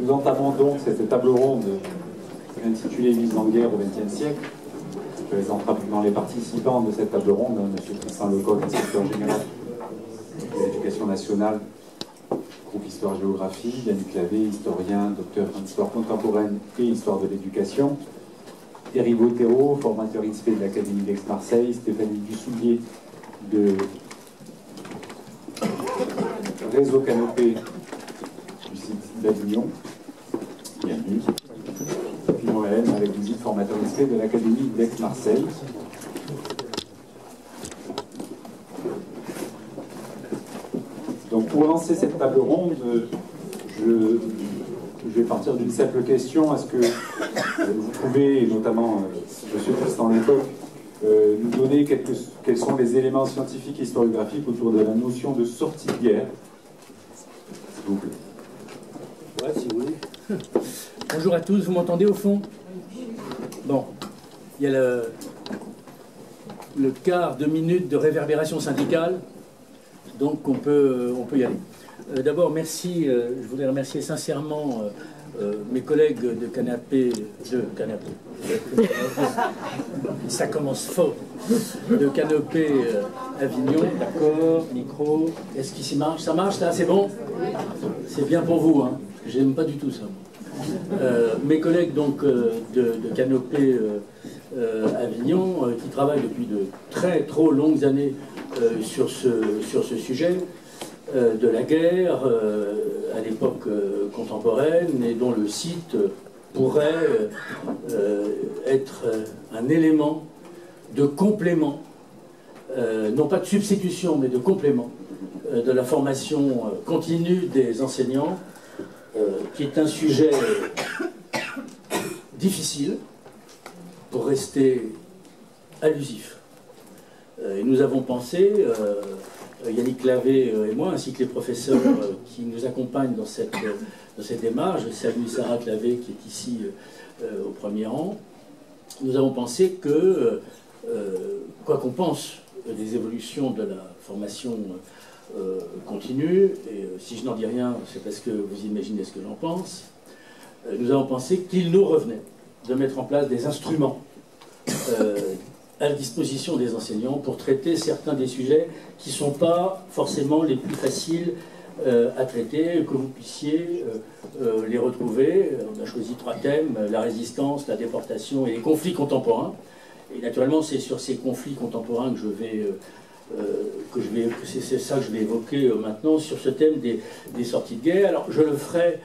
Nous entamons donc cette table ronde intitulée Mise en guerre au XXe siècle. Je présente rapidement les participants de cette table ronde. M. Tristan Lecoq, inspecteur général de l'Éducation nationale, groupe Histoire-Géographie, Yannick Lavé, historien, docteur en histoire contemporaine et histoire de l'éducation, Eric Bottero, formateur INSPE de l'Académie d'Aix-Marseille, Stéphanie Dussoulier de Réseau Canopé du site d'Avignon, bienvenue, et puis moi-même avec visite formateur INSPE de l'Académie d'Aix-Marseille. Donc pour lancer cette table ronde, je vais partir d'une simple question. Est-ce que vous pouvez, notamment M. Tristan Lecoq, nous donner quels sont les éléments scientifiques et historiographiques autour de la notion de sortie de guerre, s'il vous plaît. Ouais, si vous voulez. Bonjour à tous, vous m'entendez au fond? Bon, il y a le quart de minute de réverbération syndicale, donc on peut y aller. D'abord, merci, je voudrais remercier sincèrement mes collègues de Canapé, ça commence fort, de Canopé Avignon, d'accord, micro, est-ce qu'ici marche? Ça marche là, c'est bon? C'est bien pour vous, hein? J'aime pas du tout ça. Mes collègues donc de Canopé Avignon, qui travaillent depuis de trop longues années sur ce sujet, de la guerre à l'époque contemporaine, et dont le site pourrait être un élément de complément, non pas de substitution, mais de complément de la formation continue des enseignants, qui est un sujet difficile, pour rester allusif. Et nous avons pensé, Yannick Lavé et moi, ainsi que les professeurs qui nous accompagnent dans cette démarche, je salue Sarah Clavé qui est ici au premier rang, nous avons pensé que, quoi qu'on pense des évolutions de la formation continue, et si je n'en dis rien, c'est parce que vous imaginez ce que j'en pense, nous avons pensé qu'il nous revenait de mettre en place des instruments à la disposition des enseignants pour traiter certains des sujets qui ne sont pas forcément les plus faciles à traiter, que vous puissiez les retrouver. On a choisi 3 thèmes, la résistance, la déportation et les conflits contemporains. Et naturellement, c'est sur ces conflits contemporains c'est ça que je vais évoquer maintenant, sur ce thème des sorties de guerre. Alors, je le ferai,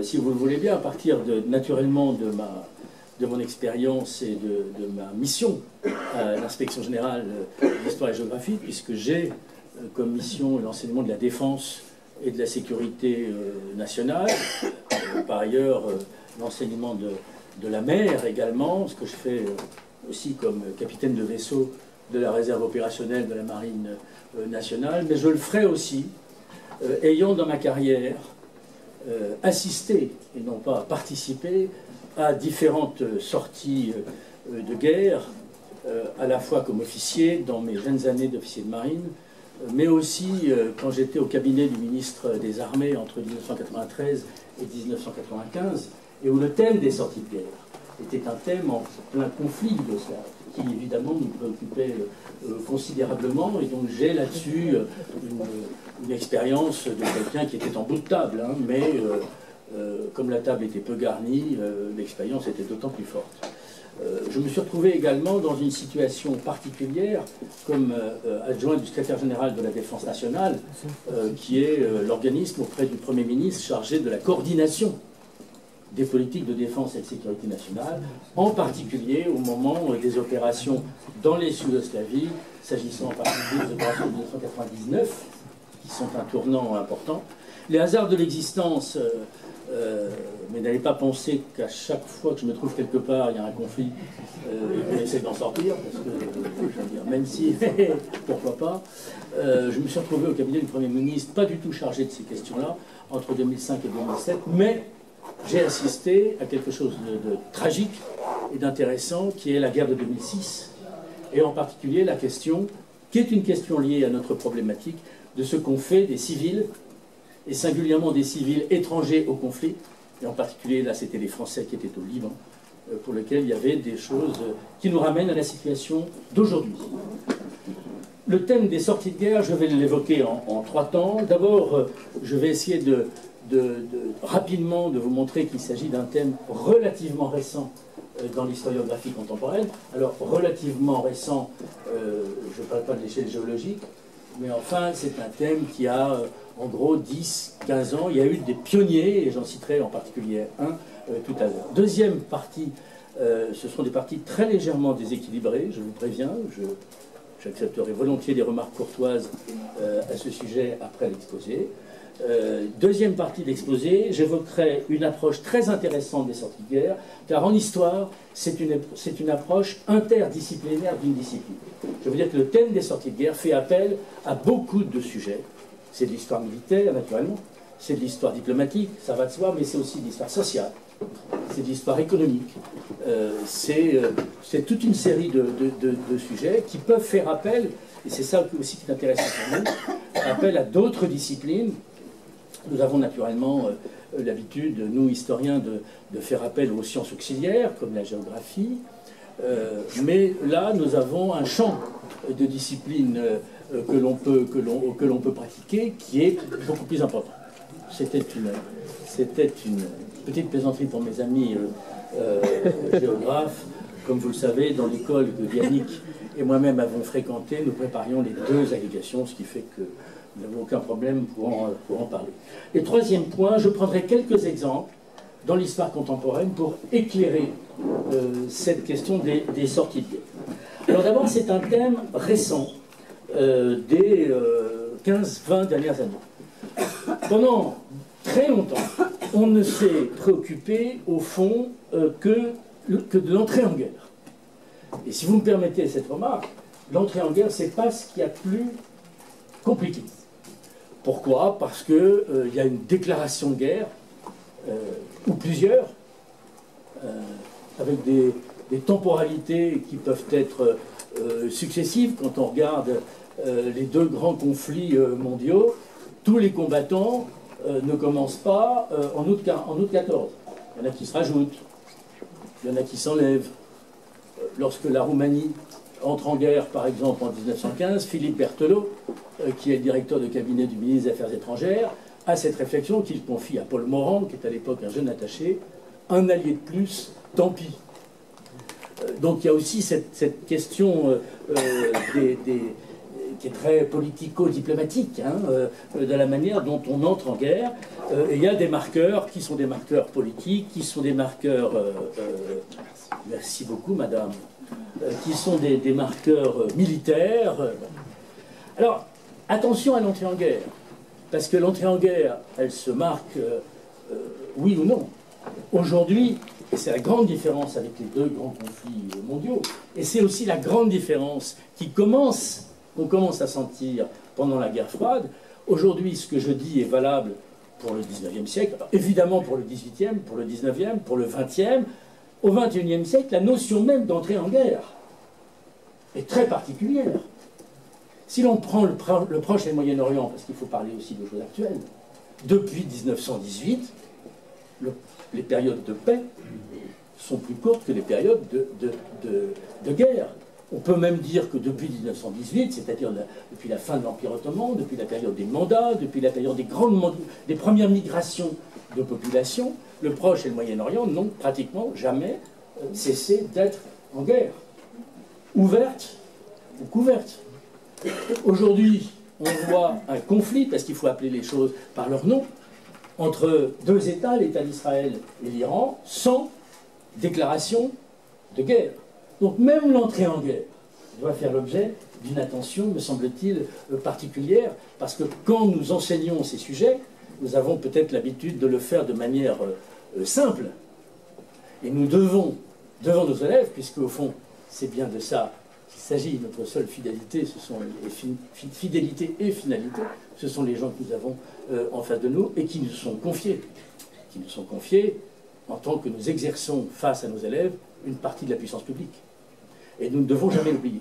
si vous le voulez bien, à partir naturellement de mon expérience et de ma mission à l'inspection générale d'histoire et géographie, puisque j'ai comme mission l'enseignement de la défense et de la sécurité nationale, par ailleurs l'enseignement de la mer également, ce que je fais aussi comme capitaine de vaisseau de la réserve opérationnelle de la marine nationale, mais je le ferai aussi ayant dans ma carrière assisté et non pas participé à différentes sorties de guerre, à la fois comme officier dans mes jeunes années d'officier de marine, mais aussi quand j'étais au cabinet du ministre des Armées entre 1993 et 1995, et où le thème des sorties de guerre était un thème en plein conflit yougoslave, qui évidemment nous préoccupait considérablement, et donc j'ai là-dessus une expérience de quelqu'un qui était en bout de table, hein, mais comme la table était peu garnie, l'expérience était d'autant plus forte. Je me suis retrouvé également dans une situation particulière comme adjoint du secrétaire général de la Défense nationale, qui est l'organisme auprès du Premier ministre chargé de la coordination des politiques de défense et de sécurité nationale, en particulier au moment des opérations dans les Yougoslavie, s'agissant en particulier des opérations de 1999, qui sont un tournant important. Les hasards de l'existence, mais n'allez pas penser qu'à chaque fois que je me trouve quelque part, il y a un conflit, et qu'on essaie d'en sortir, parce que, je veux dire, même si, pourquoi pas, je me suis retrouvé au cabinet du Premier ministre, pas du tout chargé de ces questions-là, entre 2005 et 2007, mais j'ai assisté à quelque chose de tragique et d'intéressant, qui est la guerre de 2006, et en particulier la question, qui est une question liée à notre problématique, de ce qu'ont fait des civils, et singulièrement des civils étrangers au conflit, et en particulier, là, c'était les Français qui étaient au Liban, pour lesquels il y avait des choses qui nous ramènent à la situation d'aujourd'hui. Le thème des sorties de guerre, je vais l'évoquer en 3 temps. D'abord, je vais essayer rapidement de vous montrer qu'il s'agit d'un thème relativement récent dans l'historiographie contemporaine. Alors, relativement récent, je ne parle pas de l'échelle géologique, mais enfin, c'est un thème qui a en gros 10-15 ans. Il y a eu des pionniers, et j'en citerai en particulier un tout à l'heure. Deuxième partie, ce sont des parties très légèrement déséquilibrées, je vous préviens. J'accepterai volontiers des remarques courtoises à ce sujet après l'exposé. Deuxième partie de l'exposé, j'évoquerai une approche très intéressante des sorties de guerre, car en histoire, c'est une approche interdisciplinaire d'une discipline. Je veux dire que le thème des sorties de guerre fait appel à beaucoup de sujets. C'est de l'histoire militaire, naturellement, c'est de l'histoire diplomatique, ça va de soi, mais c'est aussi de l'histoire sociale, c'est de l'histoire économique, c'est toute une série de sujets qui peuvent faire appel, et c'est ça aussi qui est intéressant pour nous, appel à d'autres disciplines. Nous avons naturellement l'habitude, nous historiens, de faire appel aux sciences auxiliaires, comme la géographie, mais là, nous avons un champ de disciplines que l'on peut pratiquer qui est beaucoup plus important. C'était une petite plaisanterie pour mes amis géographes. Comme vous le savez, dans l'école que Yannick et moi-même avons fréquenté, nous préparions les 2 allégations, ce qui fait que nous n'avons aucun problème pour en parler. Et troisième point, je prendrai quelques exemples dans l'histoire contemporaine pour éclairer cette question des sorties de guerre. Alors d'abord, c'est un thème récent des 15-20 dernières années. Pendant très longtemps, on ne s'est préoccupé, au fond, que de l'entrée en guerre. Et si vous me permettez cette remarque, l'entrée en guerre, c'est pas ce qu'il y a de plus compliqué. Pourquoi? Parce qu'il y a une déclaration de guerre, ou plusieurs, avec des temporalités qui peuvent être successives. Quand on regarde les 2 grands conflits mondiaux, tous les combattants ne commencent pas en août 14. Il y en a qui se rajoutent, il y en a qui s'enlèvent. Lorsque la Roumanie entre en guerre, par exemple, en 1915, Philippe Berthelot, qui est le directeur de cabinet du ministre des Affaires étrangères, a cette réflexion qu'il confie à Paul Morand, qui est à l'époque un jeune attaché: un allié de plus, tant pis. Donc il y a aussi cette question qui est très politico-diplomatique, de la manière dont on entre en guerre. Et il y a des marqueurs qui sont des marqueurs politiques, qui sont des marqueurs... merci beaucoup, madame. Qui sont des marqueurs militaires. Alors, attention à l'entrée en guerre, parce que l'entrée en guerre, elle se marque, oui ou non. Aujourd'hui, et c'est la grande différence avec les 2 grands conflits mondiaux, et c'est aussi la grande différence qu'on commence à sentir pendant la guerre froide. Aujourd'hui, ce que je dis est valable pour le 19e siècle, évidemment pour le 18e, pour le 19e, pour le 20e. Au 21e siècle, la notion même d'entrée en guerre est très particulière. Si l'on prend le Proche et le Moyen-Orient, parce qu'il faut parler aussi de choses actuelles, depuis 1918, les périodes de paix sont plus courtes que les périodes de guerre. On peut même dire que depuis 1918, c'est-à-dire depuis la fin de l'Empire ottoman, depuis la période des mandats, depuis la période des premières migrations de population, le Proche et le Moyen-Orient n'ont pratiquement jamais cessé d'être en guerre, ouverte ou couverte. Aujourd'hui, on voit un conflit, parce qu'il faut appeler les choses par leur nom, entre 2 États, l'État d'Israël et l'Iran, sans déclaration de guerre. Donc même l'entrée en guerre doit faire l'objet d'une attention, me semble-t-il, particulière, parce que quand nous enseignons ces sujets, nous avons peut-être l'habitude de le faire de manière simple. Et nous devons, devant nos élèves, puisque au fond, c'est bien de ça qu'il s'agit, notre seule fidélité, ce sont fidélité et finalité, ce sont les gens que nous avons en face de nous et qui nous sont confiés en tant que nous exerçons face à nos élèves une partie de la puissance publique. Et nous ne devons jamais l'oublier.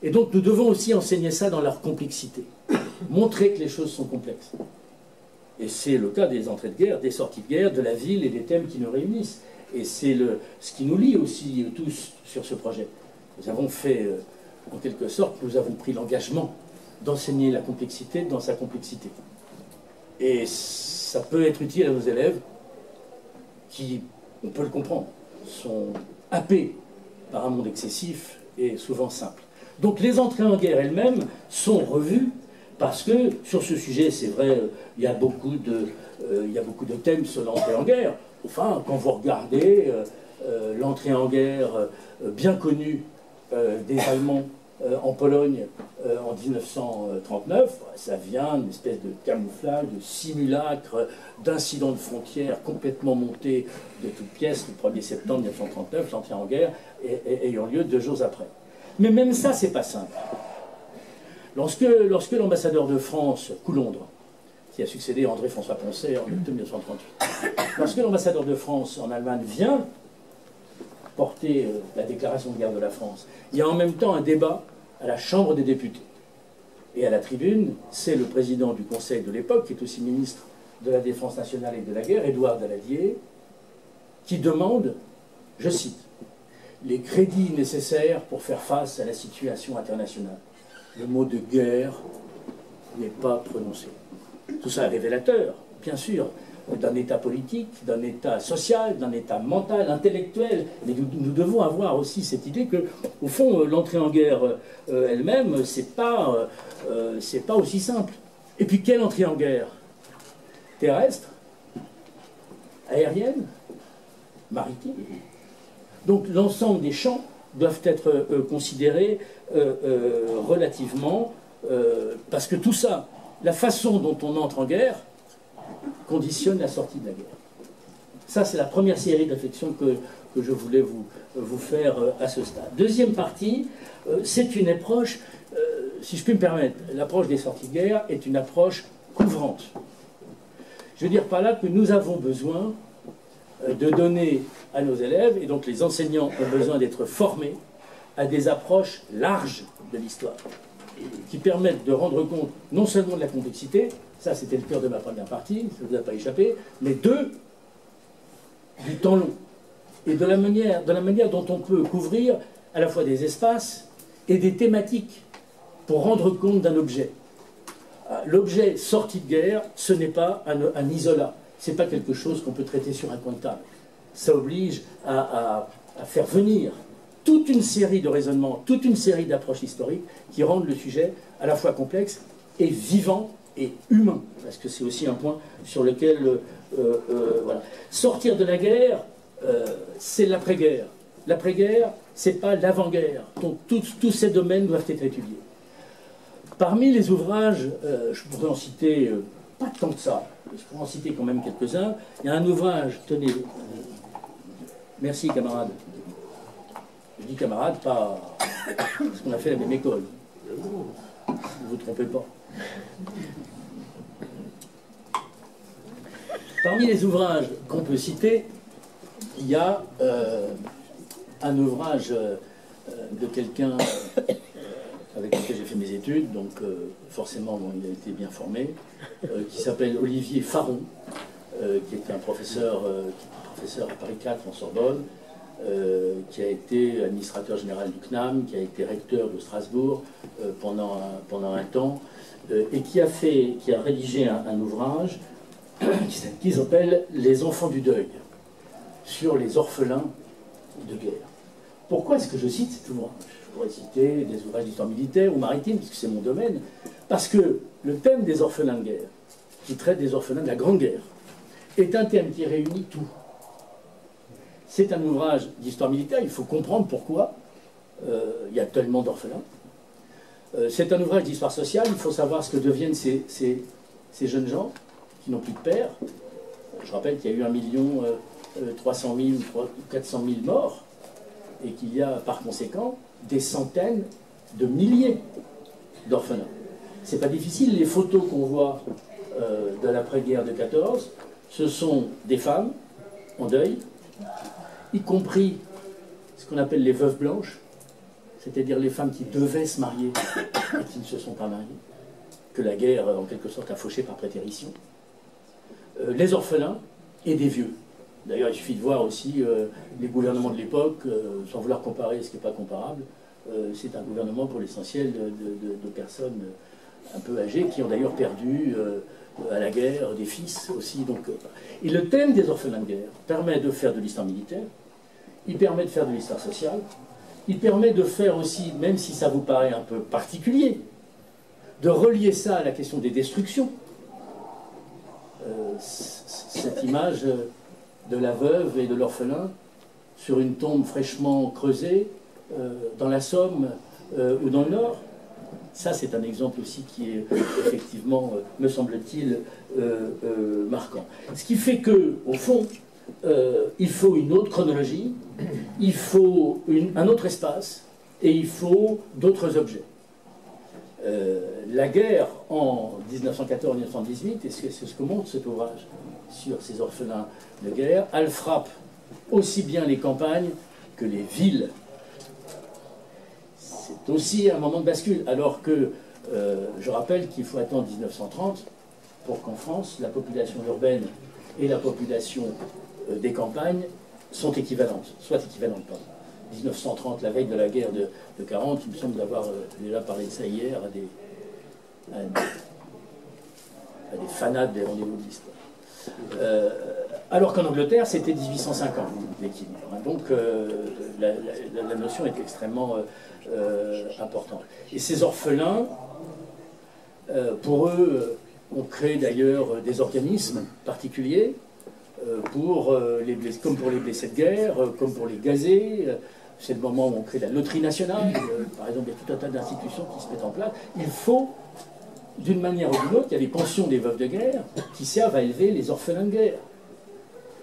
Et donc nous devons aussi enseigner ça dans leur complexité, montrer que les choses sont complexes. Et c'est le cas des entrées de guerre, des sorties de guerre, de la ville et des thèmes qui nous réunissent. Et c'est ce qui nous lie aussi tous sur ce projet. Nous avons fait, en quelque sorte, nous avons pris l'engagement d'enseigner la complexité dans sa complexité. Et ça peut être utile à nos élèves qui, on peut le comprendre, sont happés par un monde excessif et souvent simple. Donc les entrées en guerre elles-mêmes sont revues parce que sur ce sujet, c'est vrai, il y a beaucoup de thèmes sur l'entrée en guerre. Enfin, quand vous regardez l'entrée en guerre bien connue des Allemands en Pologne en 1939, ça vient d'une espèce de camouflage, de simulacre, d'incidents de frontières complètement montés de toutes pièces le 1er septembre 1939, l'entrée en guerre ayant lieu 2 jours après. Mais même ça, c'est pas simple. Lorsque l'ambassadeur de France, Coulondre, qui a succédé à André-François Poncet en octobre 1938, lorsque l'ambassadeur de France en Allemagne vient porter la déclaration de guerre de la France, il y a en même temps un débat à la Chambre des députés. Et à la tribune, c'est le président du Conseil de l'époque, qui est aussi ministre de la Défense nationale et de la guerre, Édouard Daladier, qui demande, je cite, « les crédits nécessaires pour faire face à la situation internationale ». Le mot de guerre n'est pas prononcé. Tout ça est révélateur, bien sûr, d'un état politique, d'un état social, d'un état mental, intellectuel. Mais nous devons avoir aussi cette idée que, au fond, l'entrée en guerre elle-même, c'est pas aussi simple. Et puis, quelle entrée en guerre? Terrestre? Aérienne? Maritime? Donc, l'ensemble des champs doivent être considérés relativement, parce que tout ça, la façon dont on entre en guerre, conditionne la sortie de la guerre. Ça, c'est la première série de réflexions que je voulais vous faire à ce stade. Deuxième partie, c'est une approche, si je puis me permettre, l'approche des sorties de guerre est une approche couvrante. Je veux dire par là que nous avons besoin de donner à nos élèves, et donc les enseignants ont besoin d'être formés à des approches larges de l'histoire, qui permettent de rendre compte non seulement de la complexité, ça c'était le cœur de ma première partie, ça ne vous a pas échappé, mais du temps long, et de la manière dont on peut couvrir à la fois des espaces et des thématiques pour rendre compte d'un objet. L'objet sorti de guerre, ce n'est pas un isolat, ce n'est pas quelque chose qu'on peut traiter sur un coin de table. Ça oblige à faire venir toute une série de raisonnements, toute une série d'approches historiques qui rendent le sujet à la fois complexe et vivant et humain, parce que c'est aussi un point sur lequel voilà. Sortir de la guerre, c'est l'après-guerre. L'après-guerre, c'est pas l'avant-guerre. Donc tous ces domaines doivent être étudiés. Parmi les ouvrages, je pourrais en citer pas tant que ça, je pourrais en citer quand même quelques-uns. Il y a un ouvrage, tenez, merci camarades. Je dis camarades, pas parce qu'on a fait la même école. Ne vous trompez pas. Parmi les ouvrages qu'on peut citer, il y a un ouvrage de quelqu'un avec lequel j'ai fait mes études, donc forcément bon, il a été bien formé, qui s'appelle Olivier Faron, qui est un professeur à Paris 4 en Sorbonne, qui a été administrateur général du CNAM, qui a été recteur de Strasbourg pendant un temps, et qui a rédigé un ouvrage qui s'appelle « Les enfants du deuil » sur les orphelins de guerre. Pourquoi est-ce que je cite cet ouvrage? Je pourrais citer des ouvrages d'histoire militaire ou maritime, puisque c'est mon domaine, parce que le thème des orphelins de guerre, qui traite des orphelins de la Grande Guerre, est un thème qui réunit tout. C'est un ouvrage d'histoire militaire, il faut comprendre pourquoi il y a tellement d'orphelins. C'est un ouvrage d'histoire sociale, il faut savoir ce que deviennent ces jeunes gens qui n'ont plus de père. Je rappelle qu'il y a eu 1 300 000, 400 000 morts, et qu'il y a par conséquent des centaines de milliers d'orphelins. C'est pas difficile, les photos qu'on voit de l'après-guerre de 14, ce sont des femmes en deuil, y compris ce qu'on appelle les veuves blanches, c'est-à-dire les femmes qui devaient se marier et qui ne se sont pas mariées, que la guerre, en quelque sorte, a fauché par prétérition. les orphelins et des vieux. D'ailleurs, il suffit de voir aussi les gouvernements de l'époque, sans vouloir comparer ce qui n'est pas comparable. C'est un gouvernement pour l'essentiel de personnes un peu âgées qui ont d'ailleurs perdu à la guerre des fils aussi. Donc, et le thème des orphelins de guerre permet de faire de l'histoire militaire, il permet de faire de l'histoire sociale, il permet de faire aussi, même si ça vous paraît un peu particulier, de relier ça à la question des destructions. Cette image de la veuve et de l'orphelin sur une tombe fraîchement creusée dans la Somme ou dans le Nord, ça c'est un exemple aussi qui est effectivement, me semble-t-il, marquant. Ce qui fait que, au fond, il faut une autre chronologie, il faut un autre espace et il faut d'autres objets. La guerre en 1914-1918, et c'est ce que montre cet ouvrage sur ces orphelins de guerre, elle frappe aussi bien les campagnes que les villes. C'est aussi un moment de bascule, alors que je rappelle qu'il faut attendre 1930 pour qu'en France, la population urbaine et la population des campagnes sont équivalentes, soient équivalentes, pardon. 1930, la veille de la guerre de 40, il me semble d'avoir déjà parlé de ça hier à des fanats des rendez-vous de l'histoire. Alors qu'en Angleterre, c'était 1850, l'équilibre. Donc la notion est extrêmement importante. Et ces orphelins, pour eux, on crée d'ailleurs des organismes particuliers, comme pour les blessés de guerre, comme pour les gazés. C'est le moment où on crée la loterie nationale. Par exemple, il y a tout un tas d'institutions qui se mettent en place. Il faut, d'une manière ou d'une autre, il y a les pensions des veuves de guerre qui servent à élever les orphelins de guerre.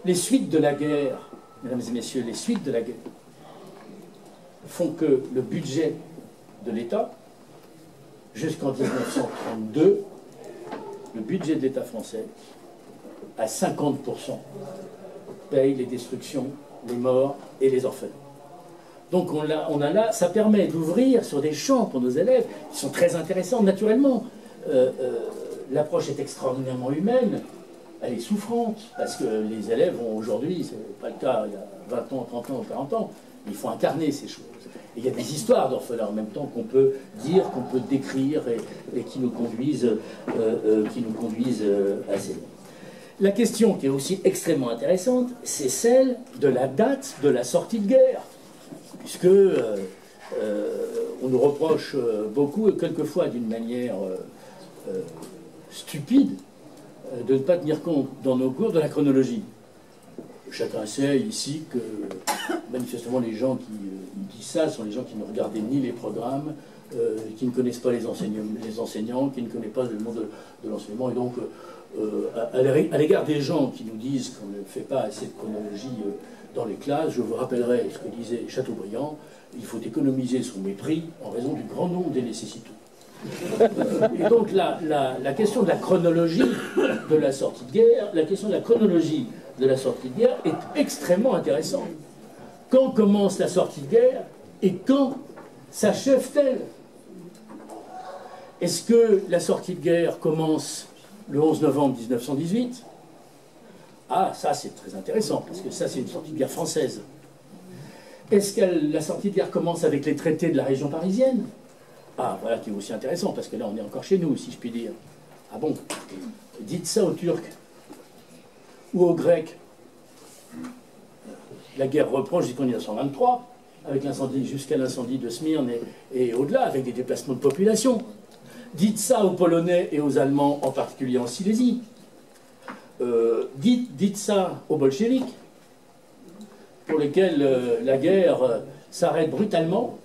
Les suites de la guerre, mesdames et messieurs, les suites de la guerre font que le budget de l'État, jusqu'en 1932, le budget de l'État français, à 50%, paye les destructions, les morts et les orphelins. Donc on a là, ça permet d'ouvrir sur des champs pour nos élèves qui sont très intéressants, naturellement. L'approche est extraordinairement humaine, elle est souffrante, parce que les élèves ont aujourd'hui, c'est pas le cas il y a 20 ans, 30 ans, 40 ans, il faut incarner ces choses. Et il y a des histoires d'orphelins en même temps qu'on peut dire, qu'on peut décrire et qui nous conduisent assez loin. La question qui est aussi extrêmement intéressante, c'est celle de la date de la sortie de guerre. Puisque on nous reproche beaucoup, et quelquefois d'une manière stupide, de ne pas tenir compte dans nos cours de la chronologie. Chacun sait ici que manifestement les gens qui disent ça sont les gens qui ne regardaient ni les programmes, qui ne connaissent pas les enseignants, qui ne connaissent pas le monde de l'enseignement. Et donc, à l'égard des gens qui nous disent qu'on ne fait pas assez de chronologie dans les classes, je vous rappellerai ce que disait Chateaubriand: il faut économiser son mépris en raison du grand nombre des nécessiteux. Et donc la question de la chronologie de la sortie de guerre, la question de la chronologie de la sortie de guerre est extrêmement intéressante. Quand commence la sortie de guerre et quand s'achève-t-elle? Est-ce que la sortie de guerre commence le 11 novembre 1918? Ah, ça c'est très intéressant, parce que ça c'est une sortie de guerre française. Est-ce que la sortie de guerre commence avec les traités de la région parisienne? Ah, voilà qui est aussi intéressant, parce que là on est encore chez nous, si je puis dire. Ah bon? Dites ça aux Turcs ou aux Grecs. La guerre reprend jusqu'en 1923, avec l'incendie, jusqu'à l'incendie de Smyrne et au-delà, avec des déplacements de population. Dites ça aux Polonais et aux Allemands, en particulier en Silésie. Dites ça aux bolcheviks, pour lesquels la guerre s'arrête brutalement,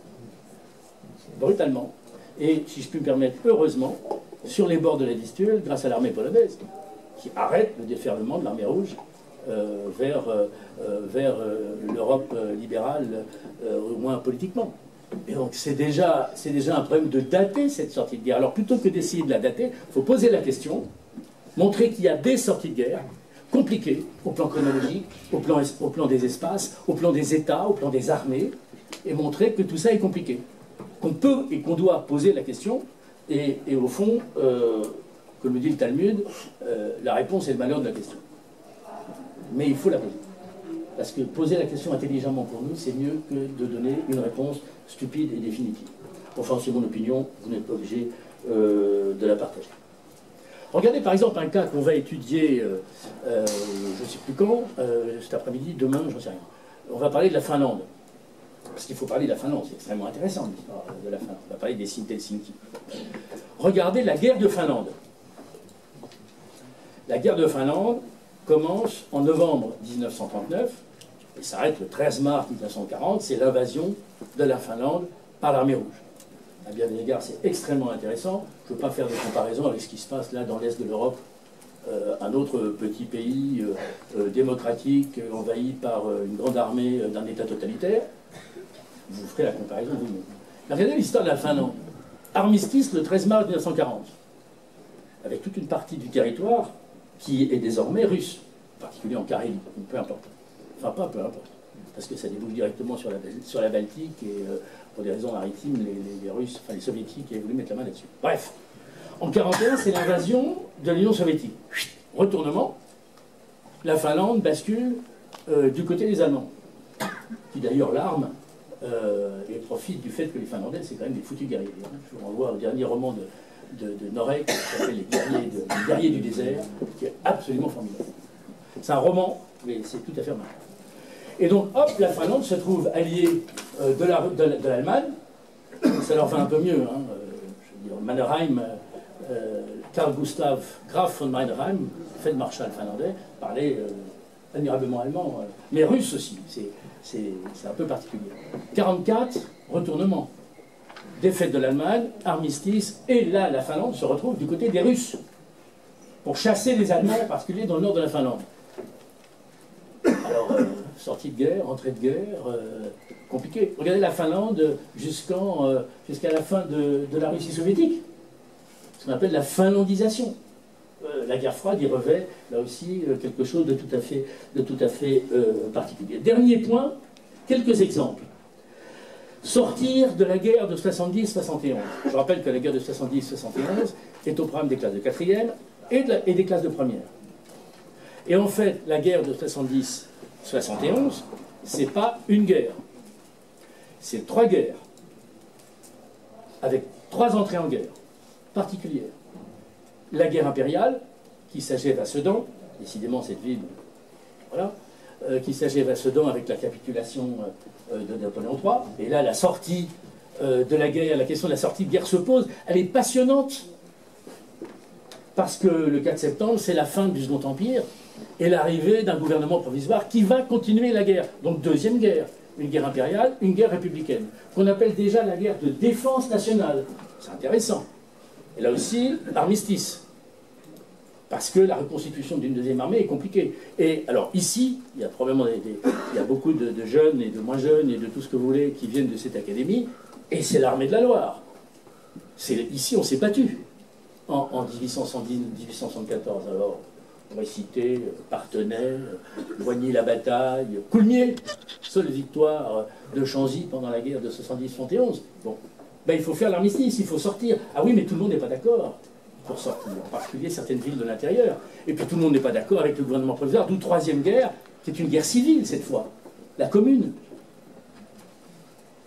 et, si je puis me permettre, heureusement, sur les bords de la Vistule, grâce à l'armée polonaise, qui arrête le déferlement de l'armée rouge vers l'Europe libérale, au moins politiquement. Et donc c'est déjà un problème de dater cette sortie de guerre. Alors plutôt que d'essayer de la dater, il faut poser la question, montrer qu'il y a des sorties de guerre compliquées au plan chronologique, au plan des espaces, au plan des États, au plan des armées, et montrer que tout ça est compliqué. Qu'on peut et qu'on doit poser la question, et au fond, que comme le dit le Talmud, la réponse est le malheur de la question. Mais il faut la poser. Parce que poser la question intelligemment pour nous, c'est mieux que de donner une réponse stupide et définitive. Enfin, c'est mon opinion, vous n'êtes pas obligé de la partager. Regardez par exemple un cas qu'on va étudier, je ne sais plus quand, cet après-midi, demain, j'en sais rien. On va parler de la Finlande. Parce qu'il faut parler de la Finlande, c'est extrêmement intéressant l'histoire de la Finlande. On va parler des Helsinki. Regardez la guerre de Finlande. La guerre de Finlande commence en novembre 1939 et s'arrête le 13 mars 1940. C'est l'invasion de la Finlande par l'armée rouge. À bien des égards, c'est extrêmement intéressant. Je ne veux pas faire de comparaison avec ce qui se passe là dans l'Est de l'Europe, un autre petit pays démocratique envahi par une grande armée d'un État totalitaire. Vous ferez la comparaison vous-même. Regardez l'histoire de la Finlande. Armistice le 13 mars 1940, avec toute une partie du territoire qui est désormais russe, en particulier en Carélie, peu importe. Enfin, pas peu importe, parce que ça débouche directement sur la Baltique et pour des raisons maritimes, les Russes, enfin les Soviétiques, avaient voulu mettre la main là-dessus. Bref, en 1941, c'est l'invasion de l'Union soviétique. Retournement, la Finlande bascule du côté des Allemands, qui d'ailleurs l'arment et profite du fait que les Finlandais, c'est quand même des foutus guerriers. Je vous renvoie au dernier roman de Norek, qui s'appelle Les guerriers du désert, qui est absolument formidable. C'est un roman, mais c'est tout à fait remarquable. Et donc, hop, la Finlande se trouve alliée de l'Allemagne. Ça leur va un peu mieux. Hein. Je veux dire, Mannerheim, Carl Gustav Graf von Mannerheim, Feldmarschall finlandais, parlait admirablement allemand, mais russe aussi. C'est un peu particulier. 1944, retournement. Défaite de l'Allemagne, armistice, et là, la Finlande se retrouve du côté des Russes, pour chasser les Allemands, en particulier dans le nord de la Finlande. Alors, sortie de guerre, entrée de guerre, compliqué. Regardez la Finlande jusqu'à la fin de la Russie soviétique, ce qu'on appelle la finlandisation. La guerre froide y revêt, là aussi, quelque chose de tout à fait particulier. Dernier point, quelques exemples. Sortir de la guerre de 70-71. Je rappelle que la guerre de 70-71 est au programme des classes de 4e et des classes de première. Et en fait, la guerre de 70-71, c'est pas une guerre. C'est 3 guerres, avec 3 entrées en guerre particulières. La guerre impériale, qui s'achève à Sedan, décidément cette ville, voilà, qui s'achève à Sedan avec la capitulation de Napoléon III. Et là, la sortie de la guerre, la question de la sortie de guerre se pose. Elle est passionnante, parce que le 4 septembre, c'est la fin du Second Empire et l'arrivée d'un gouvernement provisoire qui va continuer la guerre. Donc, deuxième guerre, une guerre impériale, une guerre républicaine, qu'on appelle déjà la guerre de défense nationale. C'est intéressant. Et là aussi, armistice. Parce que la reconstitution d'une deuxième armée est compliquée. Et alors ici, il y a probablement il y a beaucoup de jeunes et de moins jeunes et de tout ce que vous voulez qui viennent de cette académie, et c'est l'armée de la Loire. Ici, on s'est battu en 1874. Alors, on va citer Parthenay, Loigny-la-Bataille, Coulmiers, seule victoire de Chanzy pendant la guerre de 70-71. Bon, ben, il faut faire l'armistice, il faut sortir. Ah oui, mais tout le monde n'est pas d'accord pour sortir, en particulier certaines villes de l'intérieur. Et puis tout le monde n'est pas d'accord avec le gouvernement provisoire, d'où troisième guerre, qui est une guerre civile cette fois, la commune.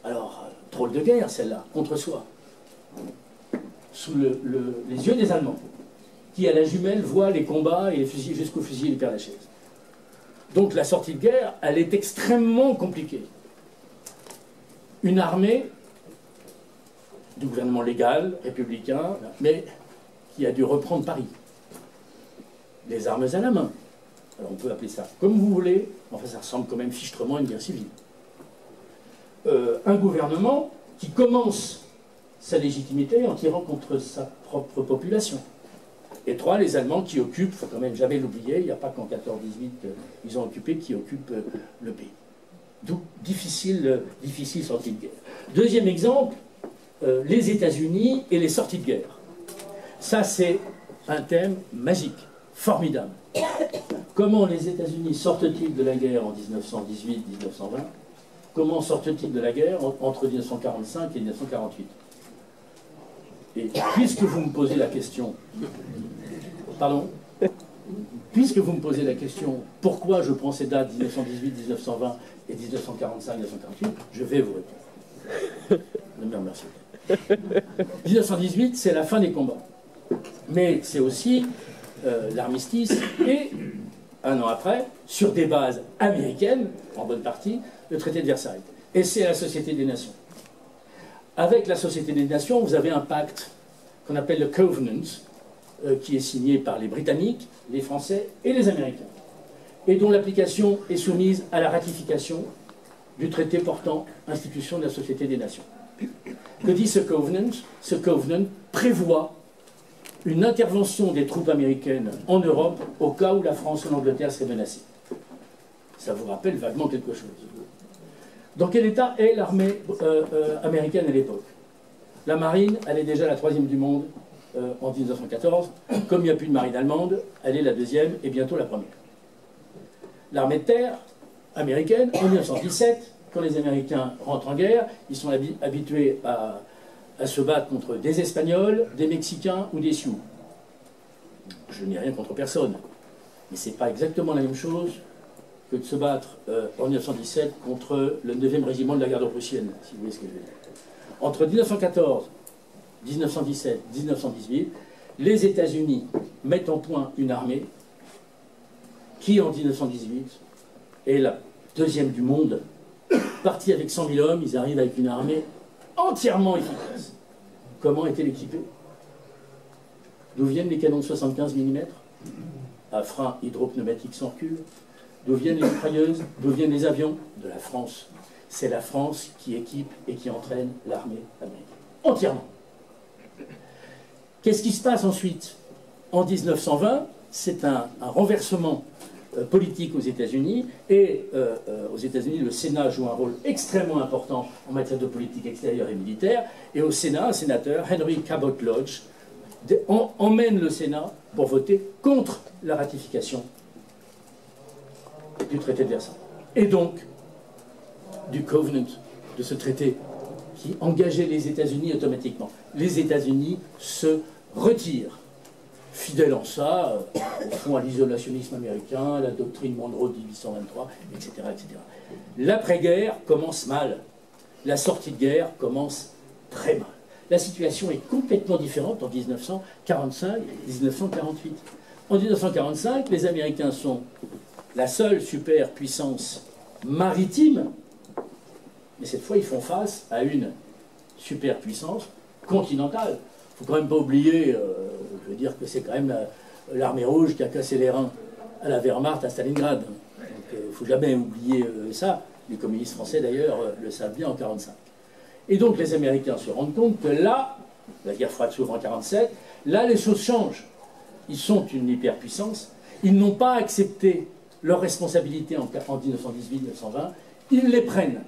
Alors, drôle de guerre celle-là, contre soi, sous les yeux des Allemands, qui à la jumelle voient les combats et les fusils jusqu'au fusil et les Père-Lachaise. Donc la sortie de guerre, elle est extrêmement compliquée. Une armée du gouvernement légal, républicain, mais qui a dû reprendre Paris. Les armes à la main. Alors on peut appeler ça comme vous voulez, enfin ça ressemble quand même fichtrement à une guerre civile. Un gouvernement qui commence sa légitimité en tirant contre sa propre population. Et 3, les Allemands qui occupent, il ne faut quand même jamais l'oublier, il n'y a pas qu'en 14-18 ils ont occupé, qui occupent le pays. D'où difficile sortie de guerre. Deuxième exemple, les États-Unis et les sorties de guerre. Ça, c'est un thème magique, formidable. Comment les États-Unis sortent-ils de la guerre en 1918-1920 ? Comment sortent-ils de la guerre entre 1945 et 1948 ? Et puisque vous me posez la question Pardon? Puisque vous me posez la question, pourquoi je prends ces dates 1918, 1920 et 1945, 1948, je vais vous répondre. Ne me remerciez pas. 1918, c'est la fin des combats. Mais c'est aussi l'armistice et, un an après, sur des bases américaines, en bonne partie, le traité de Versailles. Et c'est la Société des Nations. Avec la Société des Nations, vous avez un pacte qu'on appelle le Covenant, qui est signé par les Britanniques, les Français et les Américains, et dont l'application est soumise à la ratification du traité portant institution de la Société des Nations. Que dit ce Covenant? Ce Covenant prévoit une intervention des troupes américaines en Europe au cas où la France ou l'Angleterre seraient menacées. Ça vous rappelle vaguement quelque chose. Dans quel état est l'armée américaine à l'époque? La marine, elle est déjà la troisième du monde en 1914. Comme il n'y a plus de marine allemande, elle est la deuxième et bientôt la première. L'armée de terre américaine, en 1917, quand les Américains rentrent en guerre, ils sont habitués à se battre contre des Espagnols, des Mexicains ou des Sioux. Je n'ai rien contre personne, mais ce n'est pas exactement la même chose que de se battre en 1917 contre le 9e régiment de la garde prussienne, si vous voyez ce que je veux dire. Entre 1914, 1917, 1918, les États-Unis mettent en point une armée qui, en 1918, est la deuxième du monde. Partis avec 100 000 hommes, ils arrivent avec une armée entièrement efficace. Comment est-elle équipée? D'où viennent les canons de 75 mm à frein hydropneumatique sans recul? D'où viennent les mitrailleuses? D'où viennent les avions? De la France. C'est la France qui équipe et qui entraîne l'armée américaine. Entièrement. Qu'est-ce qui se passe ensuite? En 1920, c'est un renversement politique aux États-Unis, et aux États-Unis, le Sénat joue un rôle extrêmement important en matière de politique extérieure et militaire, et au Sénat, un sénateur, Henry Cabot Lodge, emmène le Sénat pour voter contre la ratification du traité de Versailles. Et donc, du Covenant, de ce traité qui engageait les États-Unis automatiquement. Les États-Unis se retirent, fidèles en ça, au fond à l'isolationnisme américain, à la doctrine Monroe de 1823, etc., etc. L'après-guerre commence mal. La sortie de guerre commence très mal. La situation est complètement différente en 1945-1948. En 1945, les Américains sont la seule superpuissance maritime, mais cette fois, ils font face à une superpuissance continentale. Il ne faut quand même pas oublier, je veux dire que c'est quand même l'armée rouge qui a cassé les reins à la Wehrmacht à Stalingrad. Il ne faut jamais oublier ça. Les communistes français, d'ailleurs, le savent bien en 1945. Et donc, les Américains se rendent compte que là, la guerre froide s'ouvre en 1947, là, les choses changent. Ils sont une hyperpuissance. Ils n'ont pas accepté leurs responsabilités en 1918-1920. Ils les prennent.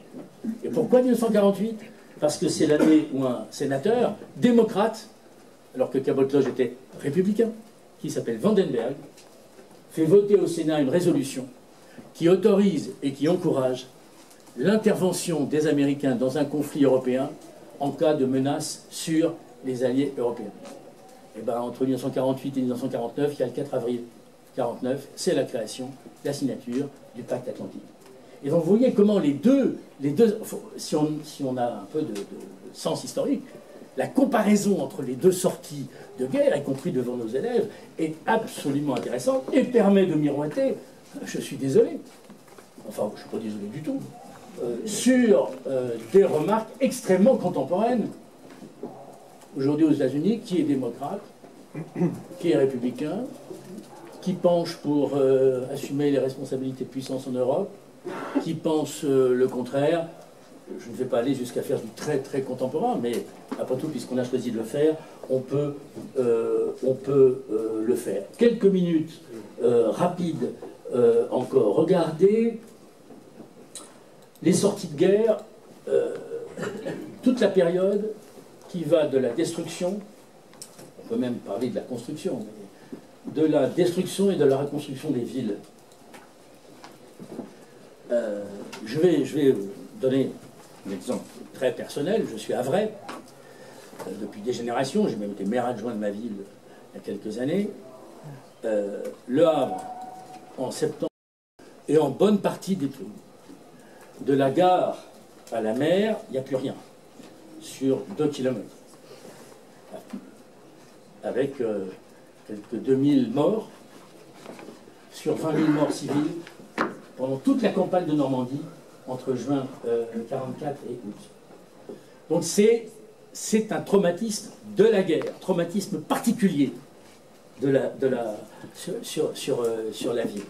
Et pourquoi 1948? Parce que c'est l'année où un sénateur démocrate, alors que Cabot Lodge était républicain, qui s'appelle Vandenberg, fait voter au Sénat une résolution qui autorise et qui encourage l'intervention des Américains dans un conflit européen en cas de menace sur les alliés européens. Et bien, entre 1948 et 1949, il y a le 4 avril 1949, c'est la création, la signature du pacte atlantique. Et donc vous voyez comment les deux si on a un peu de sens historique, la comparaison entre les deux sorties de guerre, y compris devant nos élèves, est absolument intéressante et permet de miroiter, je suis désolé, enfin je ne suis pas désolé du tout, sur des remarques extrêmement contemporaines. Aujourd'hui aux États-Unis, qui est démocrate, qui est républicain, qui penche pour assumer les responsabilités de puissance en Europe, qui pense le contraire. Je ne vais pas aller jusqu'à faire du très très contemporain, mais après tout, puisqu'on a choisi de le faire, on peut le faire. Quelques minutes rapides encore. Regardez les sorties de guerre, toute la période qui va de la destruction, on peut même parler de la construction, de la destruction et de la reconstruction des villes. Je vais donner un exemple très personnel. Je suis havrais depuis des générations. J'ai même été maire adjoint de ma ville il y a quelques années. Le Havre, en septembre, est en bonne partie détruit. De la gare à la mer, il n'y a plus rien, sur 2 kilomètres. Avec quelques 2000 morts, sur 20 000 morts civils, pendant toute la campagne de Normandie, entre juin 1944 et août. Donc c'est un traumatisme de la guerre, traumatisme particulier sur la ville.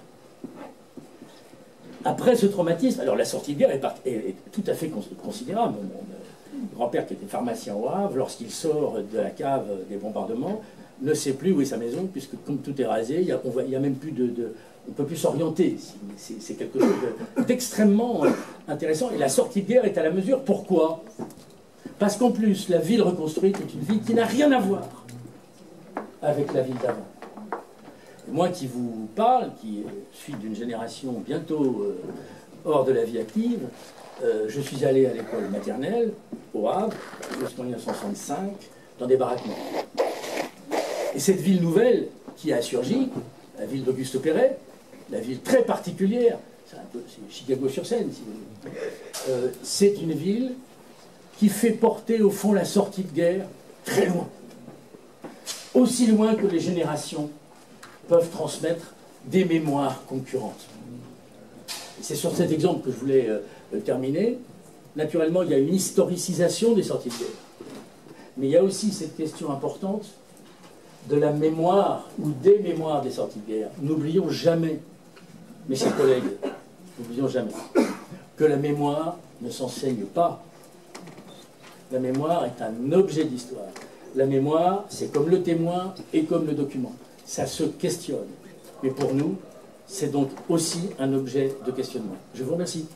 Après ce traumatisme, alors la sortie de guerre est tout à fait considérable. Mon grand-père, qui était pharmacien au Havre, lorsqu'il sort de la cave des bombardements, ne sait plus où est sa maison, puisque comme tout est rasé, il y a même plus on ne peut plus s'orienter. C'est quelque chose d'extrêmement intéressant. Et la sortie de guerre est à la mesure. Pourquoi? Parce qu'en plus, la ville reconstruite est une ville qui n'a rien à voir avec la ville d'avant. Moi qui vous parle, qui suis d'une génération bientôt hors de la vie active, je suis allé à l'école maternelle, au Havre, jusqu'en 1965, dans des baraquements. Et cette ville nouvelle qui a surgi, la ville d'Auguste Perret, la ville très particulière, c'est Chicago-sur-Seine, si vous voulez, c'est une ville qui fait porter au fond la sortie de guerre très loin. Aussi loin que les générations peuvent transmettre des mémoires concurrentes. C'est sur cet exemple que je voulais terminer. Naturellement, il y a une historicisation des sorties de guerre. Mais il y a aussi cette question importante de la mémoire ou des mémoires des sorties de guerre. N'oublions jamais, mes chers collègues, n'oublions jamais que la mémoire ne s'enseigne pas. La mémoire est un objet d'histoire. La mémoire, c'est comme le témoin et comme le document. Ça se questionne. Mais pour nous, c'est donc aussi un objet de questionnement. Je vous remercie.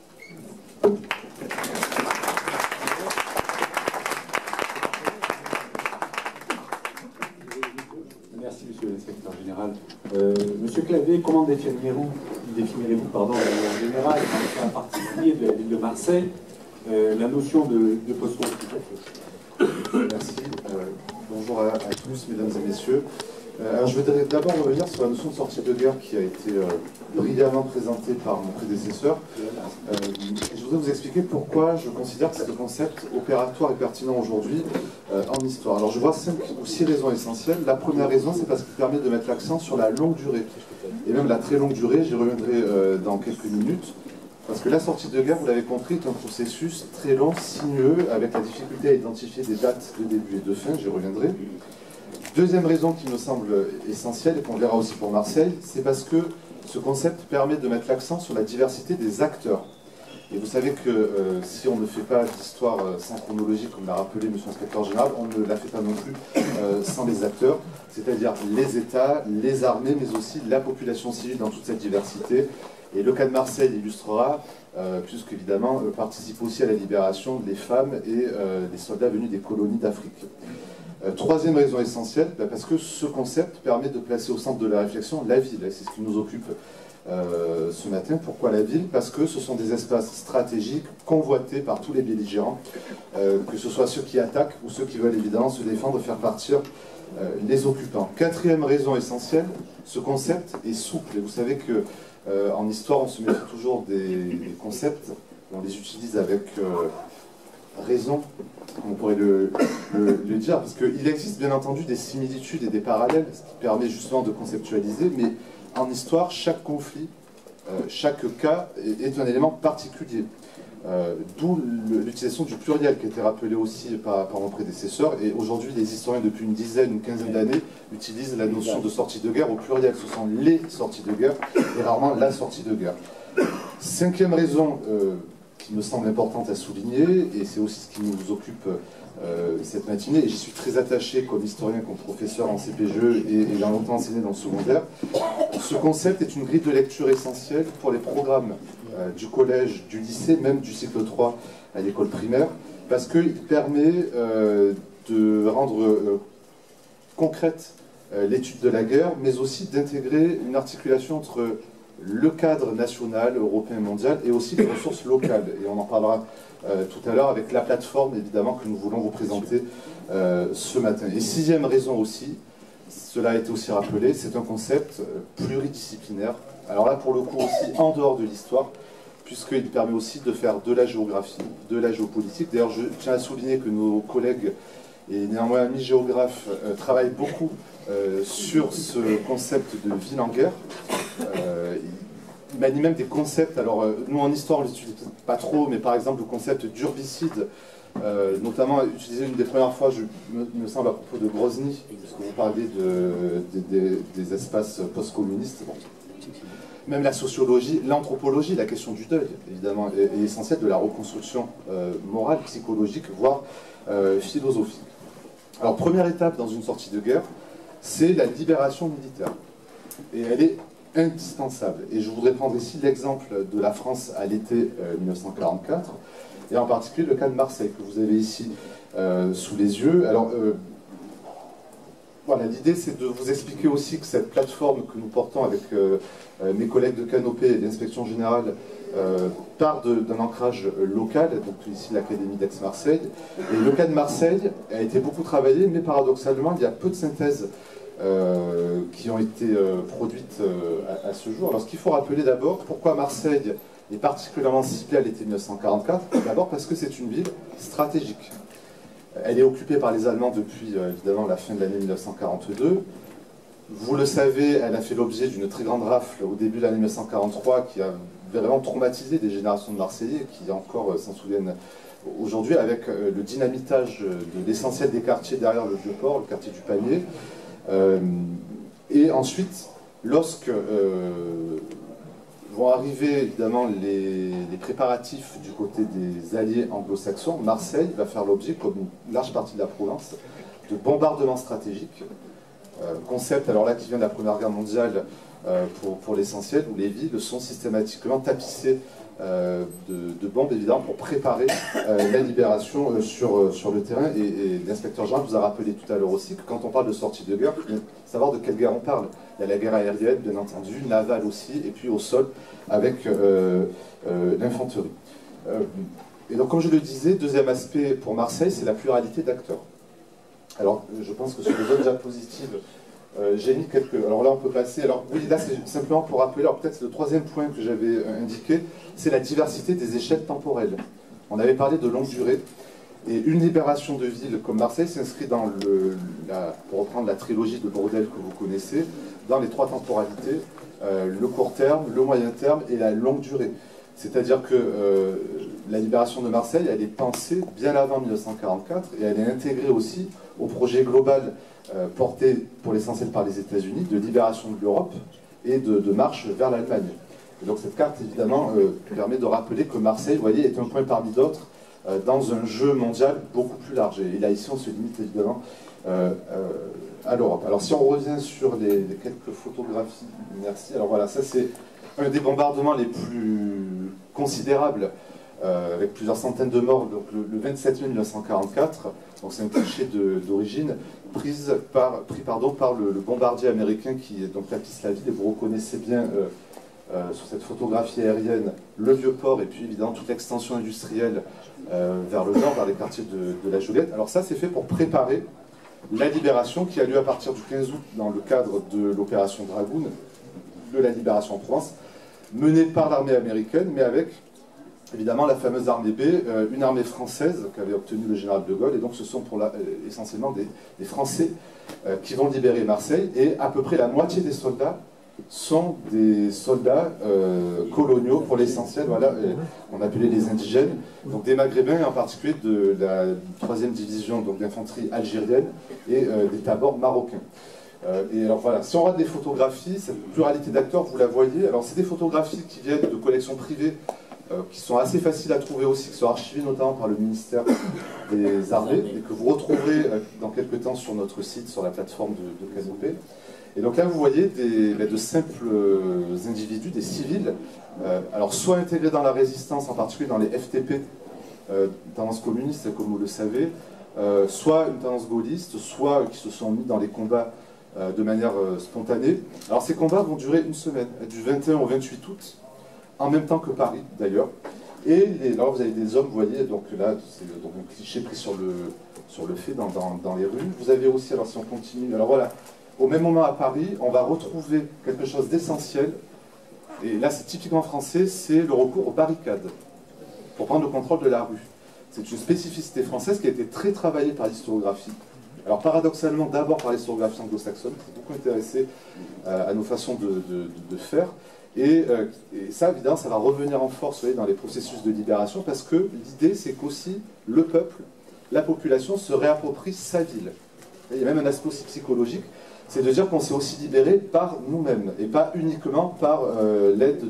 Merci, monsieur le secrétaire général. Monsieur Clavé, comment définirez-vous en général, en particulier de la ville de Marseille, la notion de post-conflit? Merci. Bonjour à tous, mesdames et messieurs. Alors, je voudrais d'abord revenir sur la notion de sortie de guerre qui a été brillamment présentée par mon prédécesseur. Je voudrais vous expliquer pourquoi je considère que c'est un concept opératoire et pertinent aujourd'hui en histoire. Alors, je vois 5 ou 6 raisons essentielles. La première raison, c'est parce qu'il permet de mettre l'accent sur la longue durée. Et même la très longue durée, j'y reviendrai dans quelques minutes. Parce que la sortie de guerre, vous l'avez compris, est un processus très long, sinueux, avec la difficulté à identifier des dates de début et de fin, j'y reviendrai. Deuxième raison qui me semble essentielle, et qu'on verra aussi pour Marseille, c'est parce que ce concept permet de mettre l'accent sur la diversité des acteurs. Et vous savez que si on ne fait pas d'histoire sans chronologie, comme l'a rappelé M. le secrétaire général, on ne la fait pas non plus sans les acteurs, c'est-à-dire les États, les armées, mais aussi la population civile dans toute cette diversité. Et le cas de Marseille illustrera, puisqu'évidemment, participe aussi à la libération des femmes et des soldats venus des colonies d'Afrique. Troisième raison essentielle, parce que ce concept permet de placer au centre de la réflexion la ville. C'est ce qui nous occupe ce matin. Pourquoi la ville? Parce que ce sont des espaces stratégiques convoités par tous les belligérants, que ce soit ceux qui attaquent ou ceux qui veulent évidemment se défendre, faire partir les occupants. Quatrième raison essentielle, ce concept est souple. Et vous savez que en histoire, on se méfie toujours des concepts, on les utilise avec raison, on pourrait le dire, parce qu'il existe bien entendu des similitudes et des parallèles, ce qui permet justement de conceptualiser, mais en histoire, chaque conflit, chaque cas est un élément particulier. D'où l'utilisation du pluriel qui a été rappelé aussi par mon prédécesseur, et aujourd'hui les historiens depuis une dizaine, une quinzaine d'années utilisent la notion de sortie de guerre au pluriel. Ce sont les sorties de guerre et rarement la sortie de guerre. Cinquième raison qui me semble importante à souligner, et c'est aussi ce qui nous occupe cette matinée, et j'y suis très attaché comme historien, comme professeur en CPGE et ayant longtemps enseigné dans le secondaire. Ce concept est une grille de lecture essentielle pour les programmes du collège, du lycée, même du cycle 3 à l'école primaire, parce qu'il permet de rendre concrète l'étude de la guerre, mais aussi d'intégrer une articulation entre le cadre national, européen, mondial, et aussi les ressources locales. Et on en parlera tout à l'heure avec la plateforme, évidemment, que nous voulons vous présenter ce matin. Et sixième raison aussi, cela a été aussi rappelé, c'est un concept pluridisciplinaire. Alors là, pour le coup, aussi en dehors de l'histoire, puisqu'il permet aussi de faire de la géographie, de la géopolitique. D'ailleurs, je tiens à souligner que nos collègues et néanmoins amis géographes travaillent beaucoup sur ce concept de ville en guerre. Il manie même des concepts, alors nous en histoire on ne l'utilise pas trop, mais par exemple le concept d'urbicide, notamment utilisé une des premières fois, me semble, à propos de Grozny, puisque vous parlez des espaces post-communistes. Bon. Même la sociologie, l'anthropologie, la question du deuil, évidemment, est essentielle, de la reconstruction morale, psychologique, voire philosophique. Alors, première étape dans une sortie de guerre, c'est la libération militaire. Et elle est indispensable. Et je voudrais prendre ici l'exemple de la France à l'été 1944, et en particulier le cas de Marseille, que vous avez ici sous les yeux. Alors, voilà, l'idée c'est de vous expliquer aussi que cette plateforme que nous portons avec mes collègues de Canopée et d'Inspection Générale part d'un ancrage local, donc ici l'Académie d'Aix-Marseille. Et le cas de Marseille a été beaucoup travaillé, mais paradoxalement, il y a peu de synthèses qui ont été produites à ce jour. Alors ce qu'il faut rappeler d'abord, pourquoi Marseille est particulièrement ciblée à l'été 1944, d'abord parce que c'est une ville stratégique. Elle est occupée par les Allemands depuis évidemment la fin de l'année 1942. Vous le savez, elle a fait l'objet d'une très grande rafle au début de l'année 1943 qui a vraiment traumatisé des générations de Marseillais qui encore s'en souviennent aujourd'hui, avec le dynamitage de l'essentiel des quartiers derrière le Vieux-Port, le quartier du Panier. Et ensuite, lorsque vont arriver évidemment les préparatifs du côté des alliés anglo-saxons, Marseille va faire l'objet, comme une large partie de la Provence, de bombardements stratégiques. Concept, alors là, qui vient de la Première Guerre mondiale pour l'essentiel, où les villes sont systématiquement tapissées de bombes, évidemment, pour préparer la libération sur le terrain. Et l'inspecteur Jean vous a rappelé tout à l'heure aussi que quand on parle de sortie de guerre, il faut savoir de quelle guerre on parle. Il y a la guerre aérienne, bien entendu, navale aussi, et puis au sol, avec l'infanterie. Et donc, comme je le disais, deuxième aspect pour Marseille, c'est la pluralité d'acteurs. Alors, je pense que sur les autres diapositives, j'ai mis quelques... Alors là, on peut passer... Alors oui, là, c'est simplement pour rappeler, alors peut-être le troisième point que j'avais indiqué, c'est la diversité des échelles temporelles. On avait parlé de longue durée, et une libération de ville comme Marseille s'inscrit dans pour reprendre la trilogie de Braudel que vous connaissez, dans les trois temporalités, le court terme, le moyen terme et la longue durée. C'est-à-dire que la libération de Marseille, elle est pensée bien avant 1944, et elle est intégrée aussi au projet global porté pour l'essentiel par les États-Unis, de libération de l'Europe et de marche vers l'Allemagne. Et donc cette carte, évidemment, permet de rappeler que Marseille, vous voyez, est un point parmi d'autres dans un jeu mondial beaucoup plus large. Et là, ici, on se limite évidemment à l'Europe. Alors si on revient sur les quelques photographies, merci. Alors voilà, ça c'est un des bombardements les plus considérables, avec plusieurs centaines de morts, donc le 27 mai 1944. Donc c'est un cliché d'origine pris par le bombardier américain qui donc tapisse la ville. Et vous reconnaissez bien sur cette photographie aérienne le Vieux-Port et puis évidemment toute l'extension industrielle vers le nord, vers les quartiers de la Joliette. Alors ça, c'est fait pour préparer la libération qui a lieu à partir du 15 août dans le cadre de l'opération Dragoon, de la libération en Provence, menée par l'armée américaine, mais avec évidemment la fameuse armée B, une armée française qu'avait obtenue le général de Gaulle, et donc ce sont essentiellement des Français qui vont libérer Marseille, et à peu près la moitié des soldats sont des soldats coloniaux pour l'essentiel, voilà, on appelait les indigènes, donc des Maghrébins, en particulier de la 3e division d'infanterie algérienne et des tabors marocains. Et alors voilà, si on regarde des photographies, cette pluralité d'acteurs, vous la voyez, alors c'est des photographies qui viennent de collections privées, qui sont assez faciles à trouver aussi, qui sont archivées notamment par le ministère des Armées, et que vous retrouverez dans quelques temps sur notre site, sur la plateforme de Canopée. Et donc là, vous voyez de simples individus, des civils, alors soit intégrés dans la résistance, en particulier dans les FTP, tendance communiste, comme vous le savez, soit une tendance gaulliste, soit qui se sont mis dans les combats de manière spontanée. Alors ces combats vont durer une semaine, du 21 au 28 août, en même temps que Paris d'ailleurs. Et là, vous avez des hommes, vous voyez, donc là, c'est un cliché pris sur le fait dans les rues. Vous avez aussi, alors si on continue, alors voilà, au même moment à Paris, on va retrouver quelque chose d'essentiel, et là c'est typiquement français, c'est le recours aux barricades, pour prendre le contrôle de la rue. C'est une spécificité française qui a été très travaillée par l'historiographie. Alors paradoxalement, d'abord par l'historiographie anglo-saxonne, qui s'est beaucoup intéressée à nos façons de faire. Et ça, évidemment, ça va revenir en force, vous voyez, dans les processus de libération, parce que l'idée, c'est qu'aussi le peuple, la population, se réapproprie sa ville. Et il y a même un aspect aussi psychologique, c'est de dire qu'on s'est aussi libéré par nous-mêmes, et pas uniquement par l'aide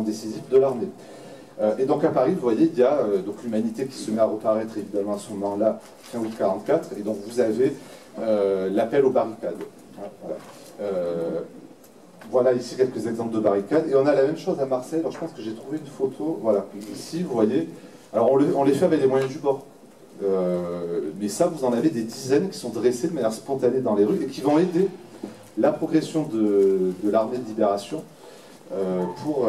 décisive de l'armée. Et donc à Paris, vous voyez, il y a donc l'humanité qui se met à reparaître évidemment à ce moment-là, fin août 1944, et donc vous avez l'appel aux barricades. Voilà. Voilà ici quelques exemples de barricades, et on a la même chose à Marseille. Alors je pense que j'ai trouvé une photo, voilà, ici vous voyez, alors on les fait avec les moyens du bord, mais ça vous en avez des dizaines qui sont dressés de manière spontanée dans les rues, et qui vont aider la progression de l'armée de libération, pour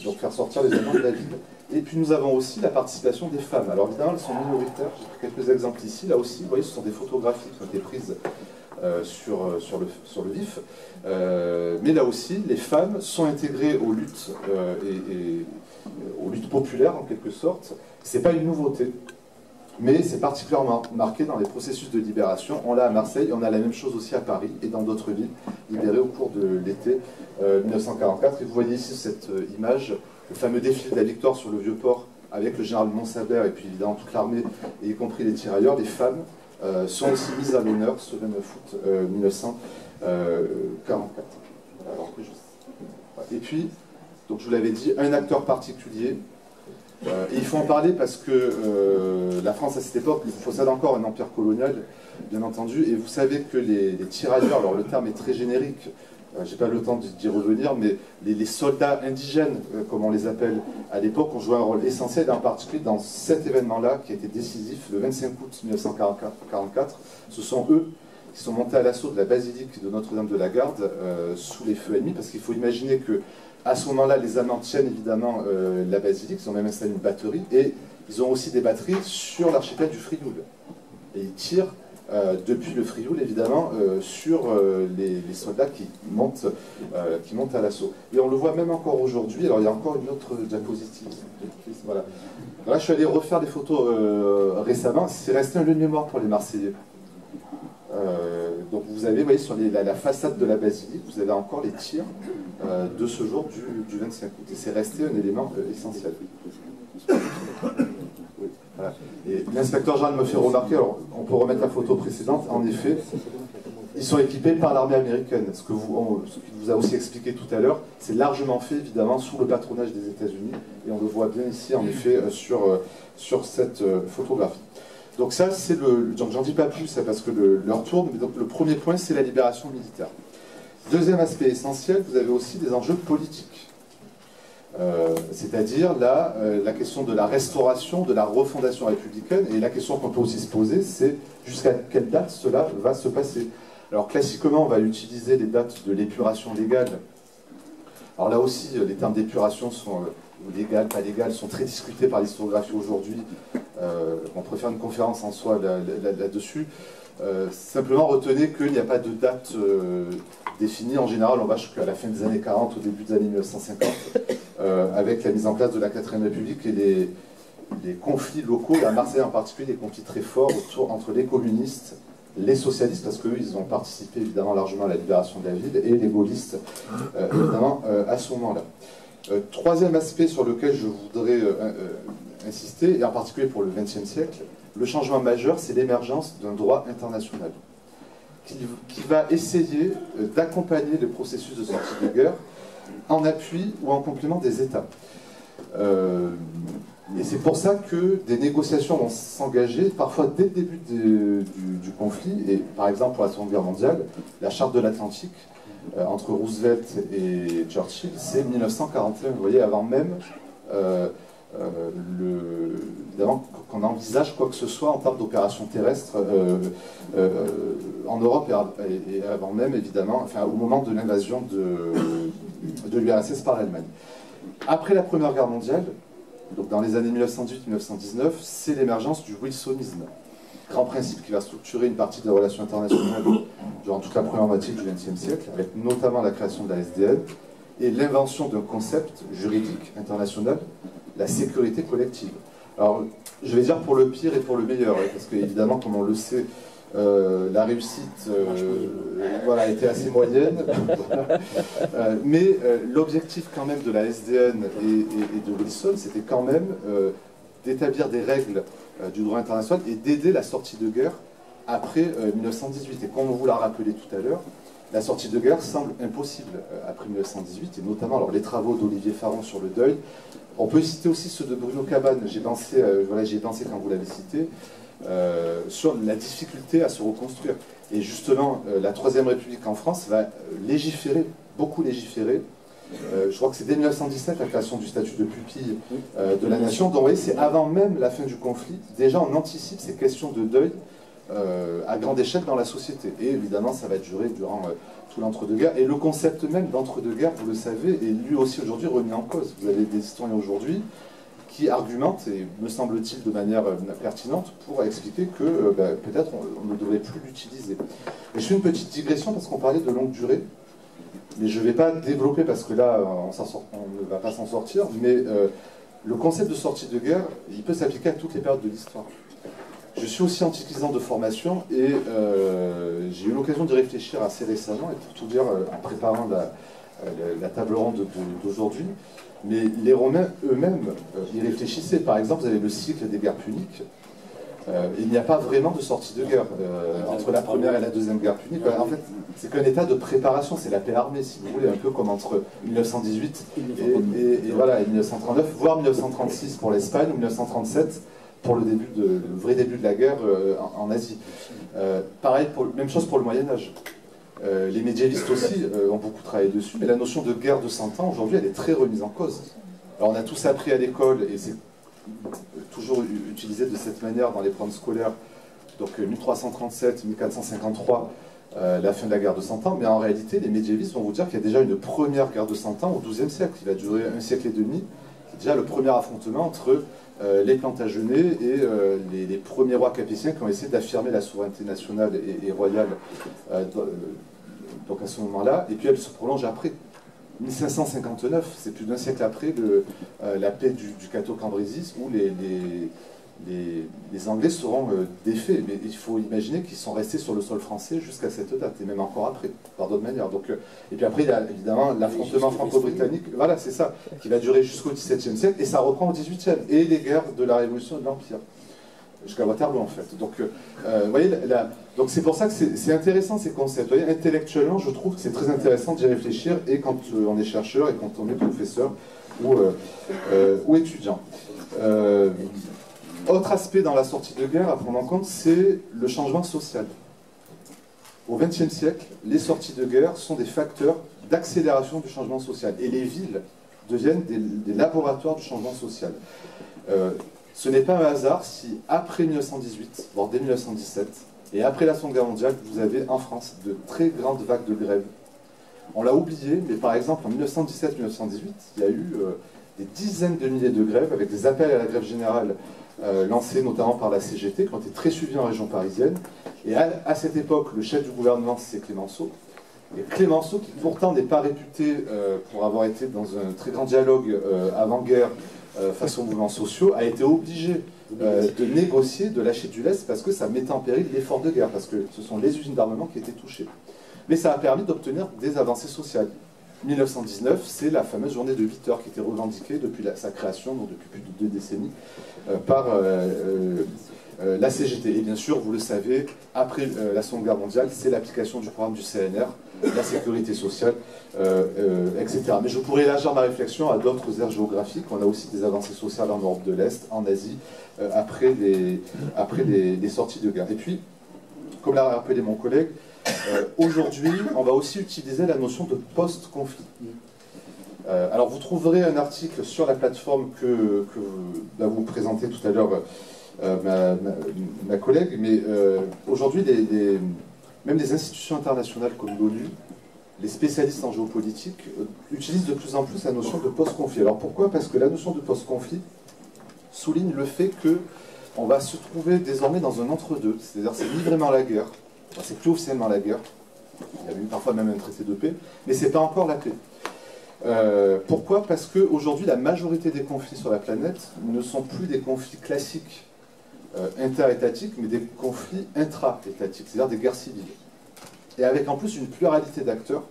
donc faire sortir les Allemands de la ville. Et puis nous avons aussi la participation des femmes. Alors évidemment, elles sont minoritaires. J'ai pris quelques exemples ici. Là aussi, vous voyez, ce sont des photographies qui ont été prises sur le vif. Mais là aussi, les femmes sont intégrées aux luttes, aux luttes populaires en quelque sorte. Ce n'est pas une nouveauté, mais c'est particulièrement marqué dans les processus de libération. On l'a à Marseille, on a la même chose aussi à Paris et dans d'autres villes libérées au cours de l'été 1944. Et vous voyez ici cette image, le fameux défilé de la victoire sur le Vieux-Port avec le général Montsabert et puis évidemment toute l'armée, y compris les tirailleurs. Les femmes sont aussi mises à l'honneur ce 29 août 1944. Et puis, donc je vous l'avais dit, un acteur particulier. Et il faut en parler parce que la France à cette époque possède encore un empire colonial, bien entendu, et vous savez que les tirailleurs, alors le terme est très générique, j'ai pas le temps d'y revenir, mais les soldats indigènes, comme on les appelle à l'époque, ont joué un rôle essentiel, en particulier dans cet événement-là qui a été décisif, le 25 août 1944. Ce sont eux qui sont montés à l'assaut de la basilique de Notre-Dame de la Garde sous les feux ennemis, parce qu'il faut imaginer que à ce moment-là, les Allemands tiennent évidemment la basilique, ils ont même installé une batterie, et ils ont aussi des batteries sur l'archipel du Frioul. Et ils tirent depuis le Frioul, évidemment, sur les soldats qui montent à l'assaut. Et on le voit même encore aujourd'hui. Alors il y a encore une autre diapositive. Voilà. Là, je suis allé refaire des photos récemment. C'est resté un lieu de mémoire pour les Marseillais. Donc vous avez, vous voyez, sur la façade de la basilique, vous avez encore les tirs de ce jour du 25 août. Et c'est resté un élément essentiel. Oui, voilà. Et l'inspecteur Jean me fait remarquer, alors on peut remettre la photo précédente, en effet, ils sont équipés par l'armée américaine. Ce qu'il vous a aussi expliqué tout à l'heure, c'est largement fait évidemment sous le patronage des États-Unis, et on le voit bien ici en effet sur cette photographie. Donc ça, c'est le... J'en dis pas plus, parce que l'heure tourne, mais donc le premier point, c'est la libération militaire. Deuxième aspect essentiel, vous avez aussi des enjeux politiques. C'est-à-dire là, la question de la restauration, de la refondation républicaine, et la question qu'on peut aussi se poser, c'est jusqu'à quelle date cela va se passer. Alors classiquement, on va utiliser les dates de l'épuration légale. Alors là aussi, les termes d'épuration sont... légales, pas légales, sont très discutés par l'historiographie aujourd'hui. On préfère une conférence en soi là-dessus. Simplement retenez qu'il n'y a pas de date définie. En général, on va jusqu'à la fin des années 40, au début des années 1950, avec la mise en place de la 4ème République et les conflits locaux, et à Marseille en particulier, des conflits très forts entre les communistes, les socialistes, parce qu'eux, ils ont participé évidemment largement à la libération de la ville, et les gaullistes, évidemment, à ce moment-là. Troisième aspect sur lequel je voudrais insister, et en particulier pour le XXe siècle, le changement majeur, c'est l'émergence d'un droit international qui va essayer d'accompagner le processus de sortie de guerre en appui ou en complément des États. Et c'est pour ça que des négociations vont s'engager, parfois dès le début du conflit, et par exemple pour la Seconde Guerre mondiale, la Charte de l'Atlantique, entre Roosevelt et Churchill, c'est 1941, vous voyez, avant même qu'on envisage quoi que ce soit en termes d'opérations terrestres en Europe, et avant même, évidemment, enfin, au moment de l'invasion de l'URSS par l'Allemagne. Après la Première Guerre mondiale, donc dans les années 1918-1919, c'est l'émergence du wilsonisme. grand principe qui va structurer une partie des relations internationales durant toute la première moitié du XXe siècle, avec notamment la création de la SDN et l'invention d'un concept juridique international, la sécurité collective. Alors, je vais dire pour le pire et pour le meilleur, parce qu'évidemment, comme on le sait, la réussite voilà, était assez moyenne. Mais l'objectif quand même de la SDN et de Wilson, c'était quand même d'établir des règles du droit international et d'aider la sortie de guerre après 1918. Et comme on vous l'a rappelé tout à l'heure, la sortie de guerre semble impossible après 1918, et notamment alors, les travaux d'Olivier Farron sur le deuil. On peut citer aussi ceux de Bruno Cabane, j'y ai pensé quand vous l'avez cité, sur la difficulté à se reconstruire. Et justement, la Troisième République en France va légiférer, beaucoup légiférer. Je crois que c'est dès 1917 la création du statut de pupille de la nation. Donc vous voyez, c'est avant même la fin du conflit. Déjà, on anticipe ces questions de deuil à grande échelle dans la société. Et évidemment, ça va durer durant tout l'entre-deux-guerres. Et le concept même d'entre-deux-guerres, vous le savez, est lui aussi aujourd'hui remis en cause. Vous avez des historiens aujourd'hui qui argumentent, et me semble-t-il de manière pertinente, pour expliquer que peut-être on ne devrait plus l'utiliser. Et je fais une petite digression parce qu'on parlait de longue durée, mais je ne vais pas développer parce que là, on ne va pas s'en sortir, mais le concept de sortie de guerre, il peut s'appliquer à toutes les périodes de l'histoire. Je suis aussi antiquisant de formation et j'ai eu l'occasion d'y réfléchir assez récemment, et pour tout dire, en préparant la table ronde d'aujourd'hui, mais les Romains eux-mêmes y réfléchissaient. Par exemple, vous avez le cycle des guerres puniques. Il n'y a pas vraiment de sortie de guerre entre la première et la deuxième guerre punique. En fait, c'est qu'un état de préparation, c'est la paix armée, si vous voulez, un peu comme entre 1918 et voilà, et 1939, voire 1936 pour l'Espagne, ou 1937 pour le vrai début de la guerre en Asie. Pareil, même chose pour le Moyen-Âge. Les médiévistes aussi ont beaucoup travaillé dessus, mais la notion de guerre de 100 ans, aujourd'hui, elle est très remise en cause. Alors on a tous appris à l'école, et c'est toujours utilisé de cette manière dans les programmes scolaires, donc 1337-1453, la fin de la guerre de 100 ans, mais en réalité, les médiévistes vont vous dire qu'il y a déjà une première guerre de 100 ans au XIIe siècle, qui va durer un siècle et demi, qui est déjà le premier affrontement entre les Plantagenets et les premiers rois capétiens qui ont essayé d'affirmer la souveraineté nationale et royale donc à ce moment-là, et puis elle se prolonge après. 1559, c'est plus d'un siècle après la paix du Cateau-Cambrésis, où les Anglais seront défaits. Mais il faut imaginer qu'ils sont restés sur le sol français jusqu'à cette date, et même encore après, par d'autres manières. Donc, et puis après, il y a évidemment l'affrontement franco-britannique, voilà, c'est ça, qui va durer jusqu'au XVIIe siècle, et ça reprend au XVIIIe, et les guerres de la Révolution et de l'Empire, jusqu'à Waterloo en fait. Donc, vous voyez, donc c'est pour ça que c'est intéressant ces concepts. Vous voyez, intellectuellement, je trouve que c'est très intéressant d'y réfléchir, et quand on est chercheur, et quand on est professeur ou étudiant. Autre aspect dans la sortie de guerre à prendre en compte, c'est le changement social. Au XXe siècle, les sorties de guerre sont des facteurs d'accélération du changement social, et les villes deviennent des laboratoires du changement social. Ce n'est pas un hasard si, après 1918, voire dès 1917, et après la Seconde Guerre mondiale, vous avez en France de très grandes vagues de grève. On l'a oublié, mais par exemple en 1917-1918, il y a eu des dizaines de milliers de grèves, avec des appels à la grève générale lancés notamment par la CGT, qui ont été très suivis en région parisienne. Et à cette époque, le chef du gouvernement, c'est Clémenceau. Et Clémenceau, qui pourtant n'est pas réputé pour avoir été dans un très grand dialogue avant-guerre face aux mouvements sociaux, a été obligé de négocier, de lâcher du lest, parce que ça mettait en péril l'effort de guerre, parce que ce sont les usines d'armement qui étaient touchées. Mais ça a permis d'obtenir des avancées sociales. 1919, c'est la fameuse journée de 8 heures qui était revendiquée depuis sa création, donc depuis plus de 2 décennies, par la CGT. Et bien sûr, vous le savez, après la Seconde Guerre mondiale, c'est l'application du programme du CNR, la sécurité sociale, etc. Mais je pourrais élargir ma réflexion à d'autres aires géographiques. On a aussi des avancées sociales en Europe de l'Est, en Asie, après les sorties de guerre. Et puis, comme l'a rappelé mon collègue, aujourd'hui, on va aussi utiliser la notion de post-conflit. Alors, vous trouverez un article sur la plateforme que va vous présenter tout à l'heure ma collègue, mais aujourd'hui, même les institutions internationales comme l'ONU, les spécialistes en géopolitique, utilisent de plus en plus la notion de post-conflit. Alors pourquoi? Parce que la notion de post-conflit souligne le fait que on va se trouver désormais dans un entre-deux, c'est-à-dire c'est ni vraiment la guerre, enfin, c'est plus officiellement la guerre, il y a eu parfois même un traité de paix, mais c'est pas encore la paix. Pourquoi? Parce qu'aujourd'hui, la majorité des conflits sur la planète ne sont plus des conflits classiques interétatiques, mais des conflits intra-étatiques, c'est-à-dire des guerres civiles. Et avec en plus une pluralité d'acteurs.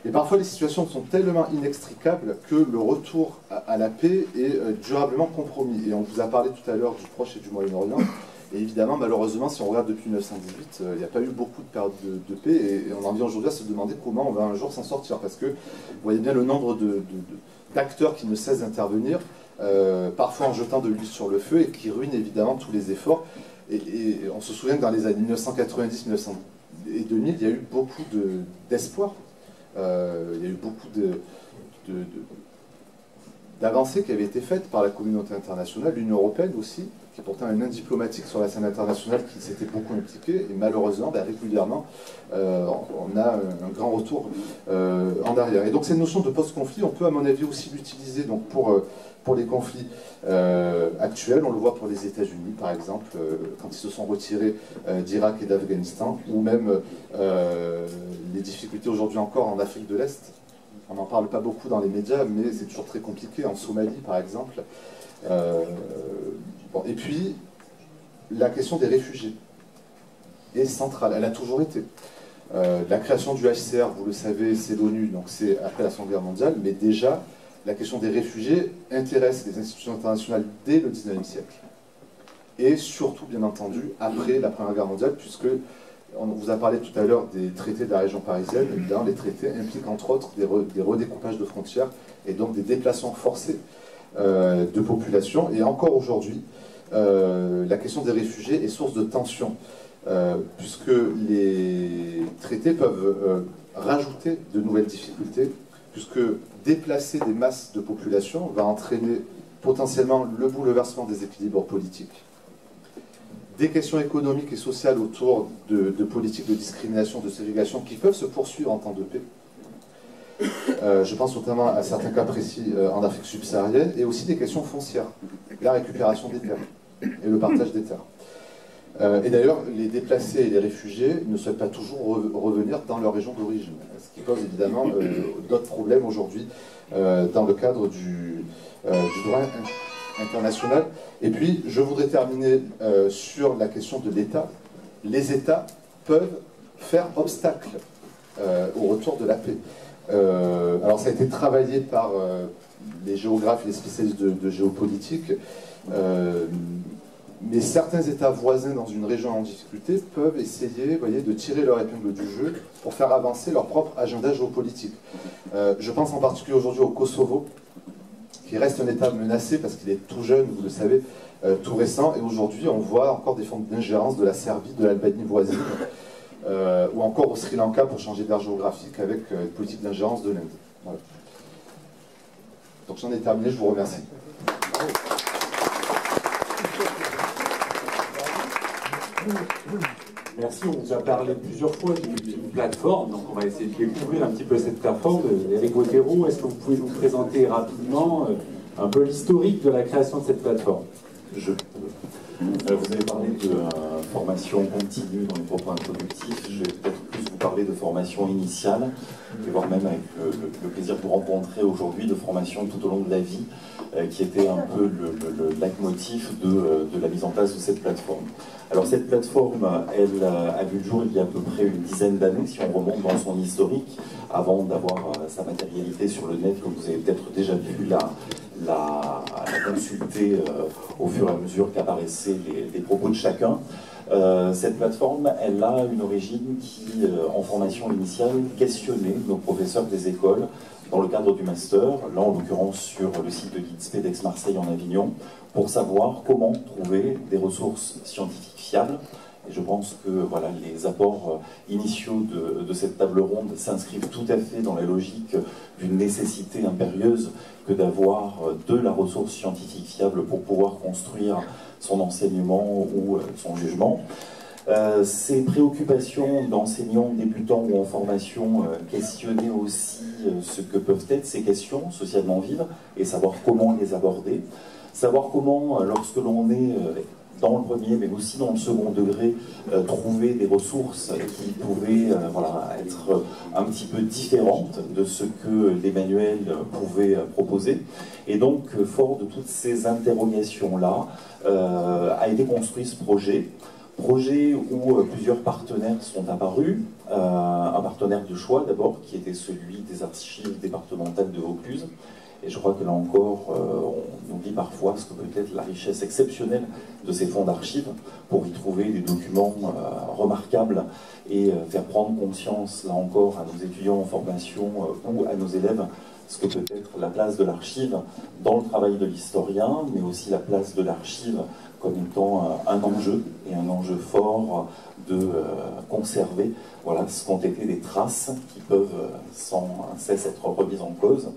Et parfois, les situations sont tellement inextricables que le retour à la paix est durablement compromis. Et on vous a parlé tout à l'heure du Proche et du Moyen-Orient. Et évidemment, malheureusement, si on regarde depuis 1918, il n'y a pas eu beaucoup de périodes de paix. Et on en vient aujourd'hui à se demander comment on va un jour s'en sortir. Parce que vous voyez bien le nombre d'acteurs qui ne cessent d'intervenir, parfois en jetant de l'huile sur le feu, et qui ruinent évidemment tous les efforts. Et on se souvient que dans les années 1990, 1900 et 2000, il y a eu beaucoup d'espoir. Il y a eu beaucoup d'avancées qui avaient été faites par la communauté internationale, l'Union européenne aussi, qui est pourtant un nain diplomatique sur la scène internationale qui s'était beaucoup impliqué, et malheureusement, régulièrement, on a un grand retour en arrière. Et donc cette notion de post-conflit, on peut à mon avis aussi l'utiliser pour les conflits actuels. On le voit pour les États-Unis, par exemple, quand ils se sont retirés d'Irak et d'Afghanistan, ou même les difficultés aujourd'hui encore en Afrique de l'Est. On n'en parle pas beaucoup dans les médias, mais c'est toujours très compliqué, en Somalie, par exemple. Et puis, la question des réfugiés est centrale, elle a toujours été. La création du HCR, vous le savez, c'est l'ONU, donc c'est après la Seconde Guerre mondiale, mais déjà, la question des réfugiés intéresse les institutions internationales dès le XIXe siècle. Et surtout, bien entendu, après la Première Guerre mondiale, puisque on vous a parlé tout à l'heure des traités de la région parisienne. Évidemment, les traités impliquent entre autres des redécoupages de frontières et donc des déplacements forcés de population. Et encore aujourd'hui, la question des réfugiés est source de tension, puisque les traités peuvent rajouter de nouvelles difficultés, puisque déplacer des masses de population va entraîner potentiellement le bouleversement des équilibres politiques, des questions économiques et sociales autour de politiques de discrimination, de ségrégation qui peuvent se poursuivre en temps de paix. Je pense notamment à certains cas précis en Afrique subsaharienne, et aussi des questions foncières, la récupération des terres et le partage des terres. Et d'ailleurs, les déplacés et les réfugiés ne souhaitent pas toujours revenir dans leur région d'origine, ce qui pose évidemment d'autres problèmes aujourd'hui dans le cadre du droit international. Et puis, je voudrais terminer sur la question de l'État. Les États peuvent faire obstacle au retour de la paix. Alors, ça a été travaillé par les géographes et les spécialistes de géopolitique. Mais certains États voisins dans une région en difficulté peuvent essayer, vous voyez, de tirer leur épingle du jeu pour faire avancer leur propre agenda géopolitique. Je pense en particulier aujourd'hui au Kosovo, qui reste un État menacé parce qu'il est tout jeune, vous le savez, tout récent. Et aujourd'hui, on voit encore des formes d'ingérence de la Serbie, de l'Albanie voisine, ou encore au Sri Lanka, pour changer d'aire géographique, avec une politique d'ingérence de l'Inde. Voilà. Donc j'en ai terminé, je vous remercie. Merci, on vous a parlé plusieurs fois d'une plateforme, donc on va essayer de découvrir un petit peu cette plateforme. Eric Bottero, est-ce que vous pouvez nous présenter rapidement un peu l'historique de la création de cette plateforme? Vous avez parlé de formation continue dans les propos introductifs. Je vais peut-être plus vous parler de formation initiale, et voire même avec le plaisir de vous rencontrer aujourd'hui, de formation tout au long de la vie, qui était un peu le leitmotiv de la mise en place de cette plateforme. Alors cette plateforme, elle a vu le jour il y a à peu près une dizaine d'années, si on remonte dans son historique, avant d'avoir sa matérialité sur le net, comme vous avez peut-être déjà pu la consulter au fur et à mesure qu'apparaissaient les propos de chacun. Cette plateforme, elle a une origine qui, en formation initiale, questionnait nos professeurs des écoles dans le cadre du master, là en l'occurrence sur le site de l'INSPE d'Aix-Marseille en Avignon, pour savoir comment trouver des ressources scientifiques fiables. Et je pense que voilà, les apports initiaux de cette table ronde s'inscrivent tout à fait dans la logique d'une nécessité impérieuse que d'avoir de la ressource scientifique fiable pour pouvoir construire son enseignement ou son jugement. Ces préoccupations d'enseignants débutants ou en formation questionnaient aussi ce que peuvent être ces questions socialement vives et savoir comment les aborder. Savoir comment, lorsque l'on est dans le premier, mais aussi dans le second degré, trouver des ressources qui pouvaient voilà, être un petit peu différentes de ce que les manuels pouvaient proposer. Et donc, fort de toutes ces interrogations-là, a été construit ce projet. Projet où plusieurs partenaires sont apparus. Un partenaire de choix d'abord, qui était celui des archives départementales de Vaucluse. Et je crois que là encore, on oublie parfois ce que peut être la richesse exceptionnelle de ces fonds d'archives pour y trouver des documents remarquables et faire prendre conscience, là encore, à nos étudiants en formation ou à nos élèves, ce que peut être la place de l'archive dans le travail de l'historien, mais aussi la place de l'archive comme étant un enjeu, et un enjeu fort de conserver voilà, ce qu'ont été des traces qui peuvent sans cesse être remises en cause.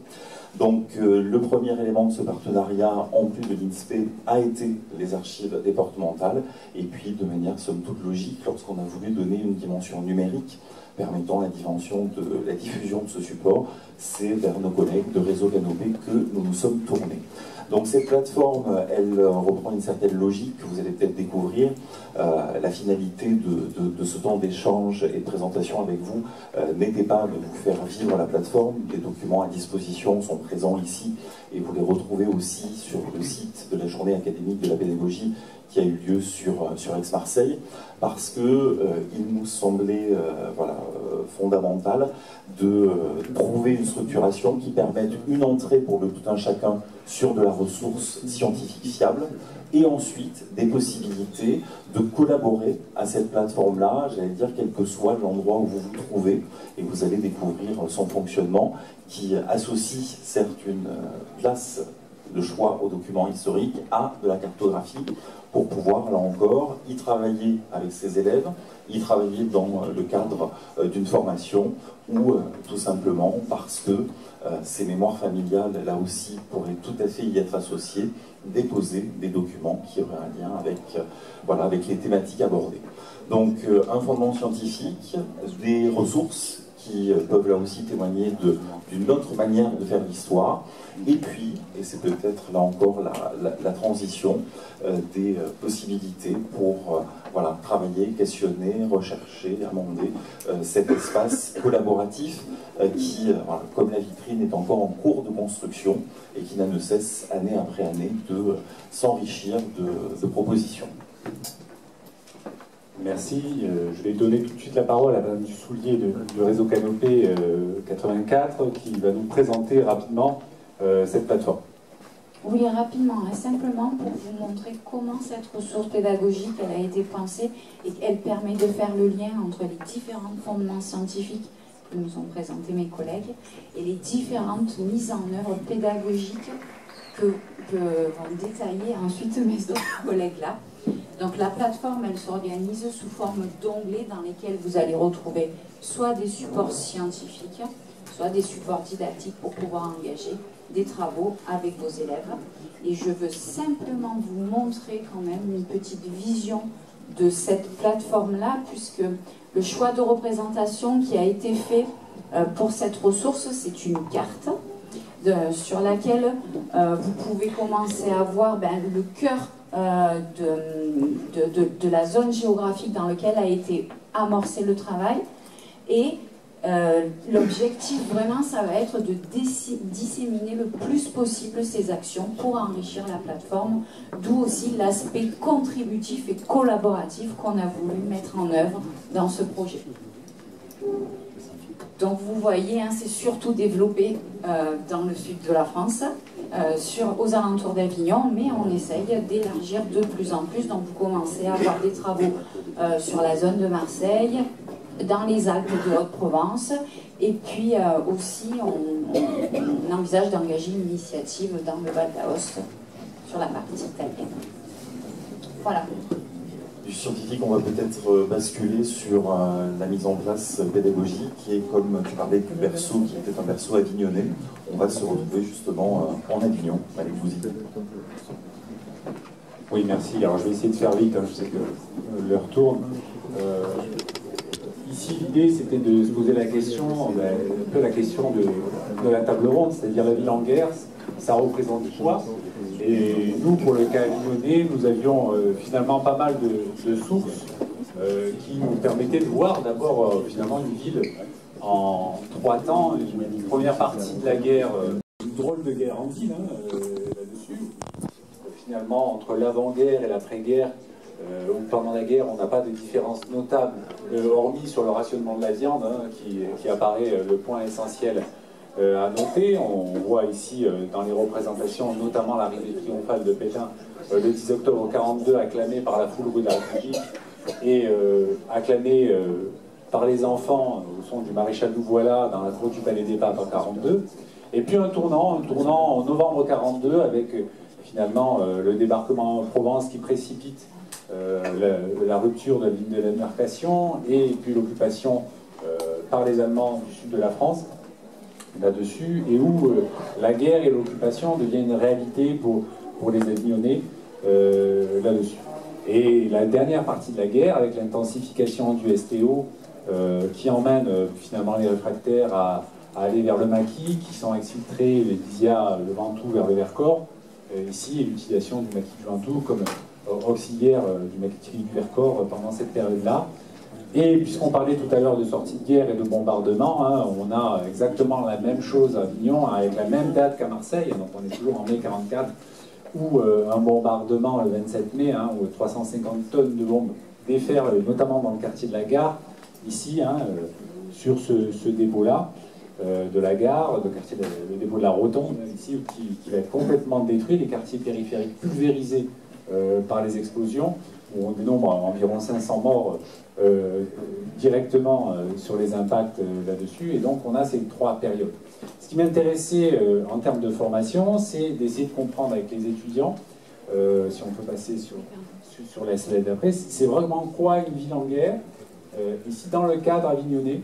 Donc le premier élément de ce partenariat, en plus de l'INSPE, a été les archives départementales, et puis de manière somme toute logique, lorsqu'on a voulu donner une dimension numérique permettant la diffusion de ce support, c'est vers nos collègues de Réseau Canopé que nous nous sommes tournés. Donc cette plateforme, elle reprend une certaine logique que vous allez peut-être découvrir. La finalité de ce temps d'échange et de présentation avec vous n'était pas de vous faire vivre la plateforme. Les documents à disposition sont présents ici et vous les retrouvez aussi sur le site de la journée académique de la pédagogie qui a eu lieu sur Aix-Marseille, parce que il nous semblait voilà, fondamental de trouver une structuration qui permette une entrée pour le tout un chacun sur de la ressource scientifique fiable, et ensuite des possibilités de collaborer à cette plateforme-là, j'allais dire quel que soit l'endroit où vous vous trouvez, et vous allez découvrir son fonctionnement qui associe certes une place de choix aux documents historiques à de la cartographie, pour pouvoir, là encore, y travailler avec ses élèves, y travailler dans le cadre d'une formation, ou tout simplement parce que ces mémoires familiales, là aussi, pourraient tout à fait y être associées, déposer des documents qui auraient un lien avec, voilà, avec les thématiques abordées. Donc, un fondement scientifique, des ressources qui peuvent là aussi témoigner d'une autre manière de faire l'histoire, et puis, et c'est peut-être là encore la transition, des possibilités pour voilà, travailler, questionner, rechercher, amender cet espace collaboratif qui, voilà, comme la vitrine, est encore en cours de construction et qui n'a de cesse, année après année, de s'enrichir de propositions. Merci. Je vais donner tout de suite la parole à Mme Dussoulier du réseau Canopé 84 qui va nous présenter rapidement cette plateforme. Oui, rapidement, hein, simplement pour vous montrer comment cette ressource pédagogique elle a été pensée et qu'elle permet de faire le lien entre les différents fondements scientifiques que nous ont présentés mes collègues et les différentes mises en œuvre pédagogiques que vont détailler ensuite mes autres collègues là. Donc la plateforme, elle s'organise sous forme d'onglets dans lesquels vous allez retrouver soit des supports scientifiques, soit des supports didactiques pour pouvoir engager des travaux avec vos élèves. Et je veux simplement vous montrer quand même une petite vision de cette plateforme-là, puisque le choix de représentation qui a été fait pour cette ressource, c'est une carte sur laquelle vous pouvez commencer à voir le cœur de la zone géographique dans laquelle a été amorcé le travail. Et l'objectif vraiment, ça va être de disséminer le plus possible ces actions pour enrichir la plateforme, d'où aussi l'aspect contributif et collaboratif qu'on a voulu mettre en œuvre dans ce projet. Donc vous voyez, hein, c'est surtout développé dans le sud de la France, aux alentours d'Avignon, mais on essaye d'élargir de plus en plus. Donc vous commencez à avoir des travaux sur la zone de Marseille, dans les Alpes de Haute-Provence, et puis aussi on envisage d'engager une initiative dans le Val d'Aoste sur la partie italienne. Voilà. Du scientifique, on va peut-être basculer sur la mise en place pédagogique, et comme tu parlais du berceau qui était un berceau avignonnais, on va se retrouver justement en Avignon. Allez, vous y êtes. Oui, merci. Alors je vais essayer de faire vite, hein, je sais que l'heure tourne. Ici, l'idée, c'était de se poser la question, un peu la question de la table ronde, c'est-à-dire la ville en guerre, ça représente quoi? Et nous, pour le cas avignonnais, nous avions finalement pas mal de sources qui nous permettaient de voir d'abord finalement une ville en 3 temps. Une première partie de la guerre, une drôle de guerre en ville là-dessus. Finalement, entre l'avant-guerre et l'après-guerre, où pendant la guerre, on n'a pas de différence notable, hormis sur le rationnement de la viande, qui apparaît le point essentiel à noter. On voit ici dans les représentations, notamment l'arrivée triomphale de Pétain le 10 octobre 1942, acclamée par la foule rue de la République et acclamée par les enfants au son du maréchal Louvois dans la cour du Palais des Papes en 1942. Et puis un tournant en novembre 1942 avec finalement le débarquement en Provence qui précipite la rupture de la ligne de démarcation et puis l'occupation par les Allemands du sud de la France là-dessus, et où la guerre et l'occupation deviennent une réalité pour les Avignonnais là-dessus. Et la dernière partie de la guerre, avec l'intensification du STO, qui emmène finalement les réfractaires à aller vers le maquis, qui sont exfiltrés via le Ventoux vers le Vercors, ici, et l'utilisation du maquis du Ventoux comme auxiliaire du maquis du Vercors pendant cette période-là. Et puisqu'on parlait tout à l'heure de sortie de guerre et de bombardement, on a exactement la même chose à Avignon, avec la même date qu'à Marseille, donc on est toujours en mai 1944, où un bombardement le 27 mai, où 350 tonnes de bombes déferlent, notamment dans le quartier de la Gare, ici, sur ce dépôt-là de la Gare, le dépôt de la Rotonde, ici, qui va être complètement détruit, les quartiers périphériques pulvérisés par les explosions, où on dénombre environ 500 morts directement sur les impacts là-dessus, et donc on a ces 3 périodes. Ce qui m'intéressait en termes de formation, c'est d'essayer de comprendre avec les étudiants, si on peut passer sur la slide d'après, c'est vraiment quoi une ville en guerre, ici dans le cadre avignonnais,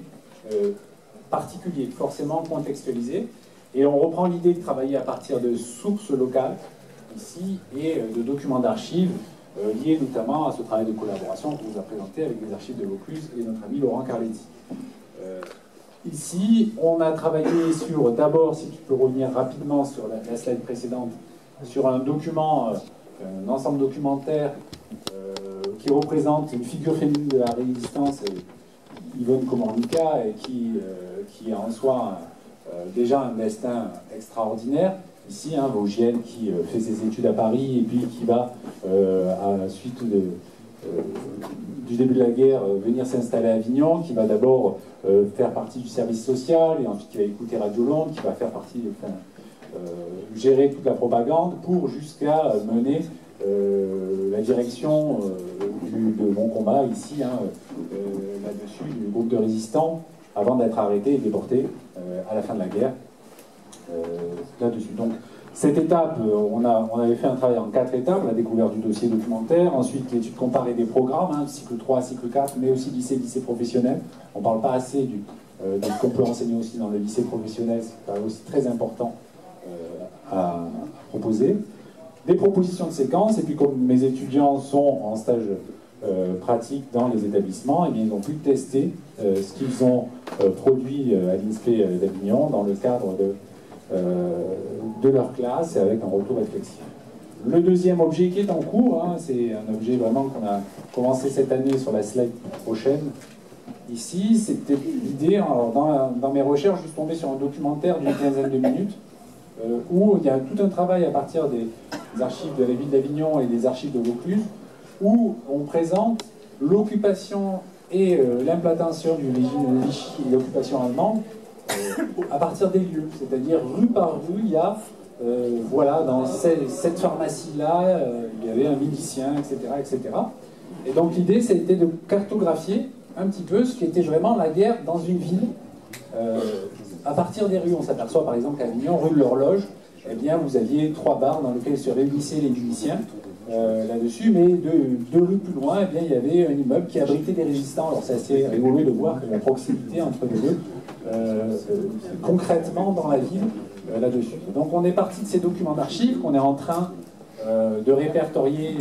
particulier, forcément contextualisé, et on reprend l'idée de travailler à partir de sources locales, ici, et de documents d'archives, liés notamment à ce travail de collaboration qu'on vous a présenté avec les archives de Vaucluse et notre ami Laurent Carletti. Ici, on a travaillé sur, d'abord, si tu peux revenir rapidement sur la slide précédente, sur un document, un ensemble documentaire qui représente une figure féminine de la résistance, Yvonne Komornica, et qui a en soi déjà un destin extraordinaire. Ici, Vosgienne qui fait ses études à Paris et puis qui va, à la suite du début de la guerre, venir s'installer à Avignon, qui va d'abord faire partie du service social et ensuite qui va écouter Radio Londres, qui va faire partie, gérer toute la propagande pour jusqu'à mener la direction de Mon Combat, ici, là-dessus, du groupe de résistants, avant d'être arrêté et déporté à la fin de la guerre. Là-dessus. Donc, cette étape, on avait fait un travail en 4 étapes, la découverte du dossier documentaire, ensuite l'étude comparée des programmes, cycle 3, cycle 4, mais aussi lycée professionnel. On ne parle pas assez de ce qu'on peut enseigner aussi dans le lycée professionnel, c'est aussi très important à proposer. Des propositions de séquences, et puis comme mes étudiants sont en stage pratique dans les établissements, et bien, ils ont pu tester ce qu'ils ont produit à l'INSPE d'Avignon dans le cadre de leur classe et avec un retour réflexif. Le deuxième objet qui est en cours, c'est un objet vraiment qu'on a commencé cette année sur la slide prochaine. Ici, c'était l'idée, dans mes recherches, je suis tombé sur un documentaire d'une 15aine de minutes où il y a tout un travail à partir des archives de la ville d'Avignon et des archives de Vaucluse où on présente l'occupation et l'implantation du régime de Vichy et l'occupation allemande à partir des lieux, c'est-à-dire rue par rue, il y a, voilà, dans cette pharmacie-là, il y avait un milicien, etc., etc. Et donc l'idée, c'était de cartographier un petit peu ce qui était vraiment la guerre dans une ville, à partir des rues. On s'aperçoit par exemple qu'à Avignon, rue de l'Horloge, eh bien, vous aviez 3 bars dans lesquels se réunissaient les miliciens, là-dessus, mais 2 rues plus loin, eh bien, il y avait un immeuble qui abritait des résistants. Alors c'est assez rigolo de voir que la proximité entre les deux, concrètement dans la ville, là-dessus. Donc on est parti de ces documents d'archives qu'on est en train de répertorier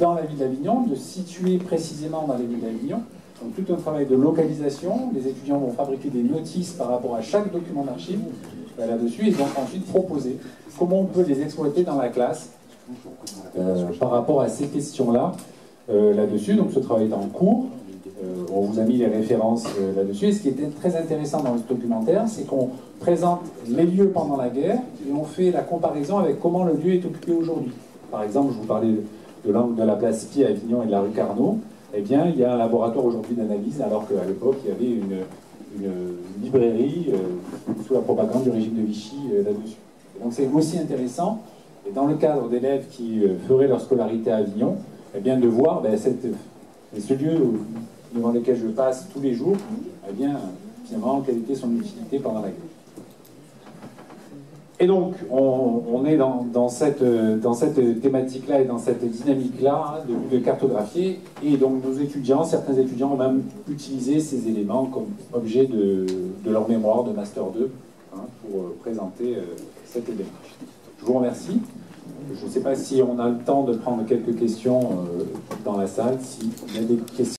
dans la ville d'Avignon, de situer précisément dans la ville d'Avignon. Donc tout un travail de localisation. Les étudiants vont fabriquer des notices par rapport à chaque document d'archives là-dessus, et donc ensuite proposer comment on peut les exploiter dans la classe par rapport à ces questions-là là-dessus. Donc ce travail est en cours. On vous a mis les références là-dessus. Et ce qui était très intéressant dans ce documentaire, c'est qu'on présente les lieux pendant la guerre et on fait la comparaison avec comment le lieu est occupé aujourd'hui. Par exemple, je vous parlais de l'angle de la place Pie à Avignon et de la rue Carnot. Eh bien, il y a un laboratoire aujourd'hui d'analyse, alors qu'à l'époque, il y avait une librairie sous la propagande du régime de Vichy là-dessus. Donc c'est aussi intéressant, et dans le cadre d'élèves qui feraient leur scolarité à Avignon, eh bien, de voir ce lieu devant lequel je passe tous les jours, eh bien, finalement, quelle était son utilité pendant la guerre. Et donc, on est dans cette thématique-là et dans cette dynamique-là de cartographier. Et donc, nos étudiants, certains étudiants ont même utilisé ces éléments comme objet de leur mémoire de Master 2 pour présenter cette démarche. Je vous remercie. Je ne sais pas si on a le temps de prendre quelques questions dans la salle. S'il y a des questions.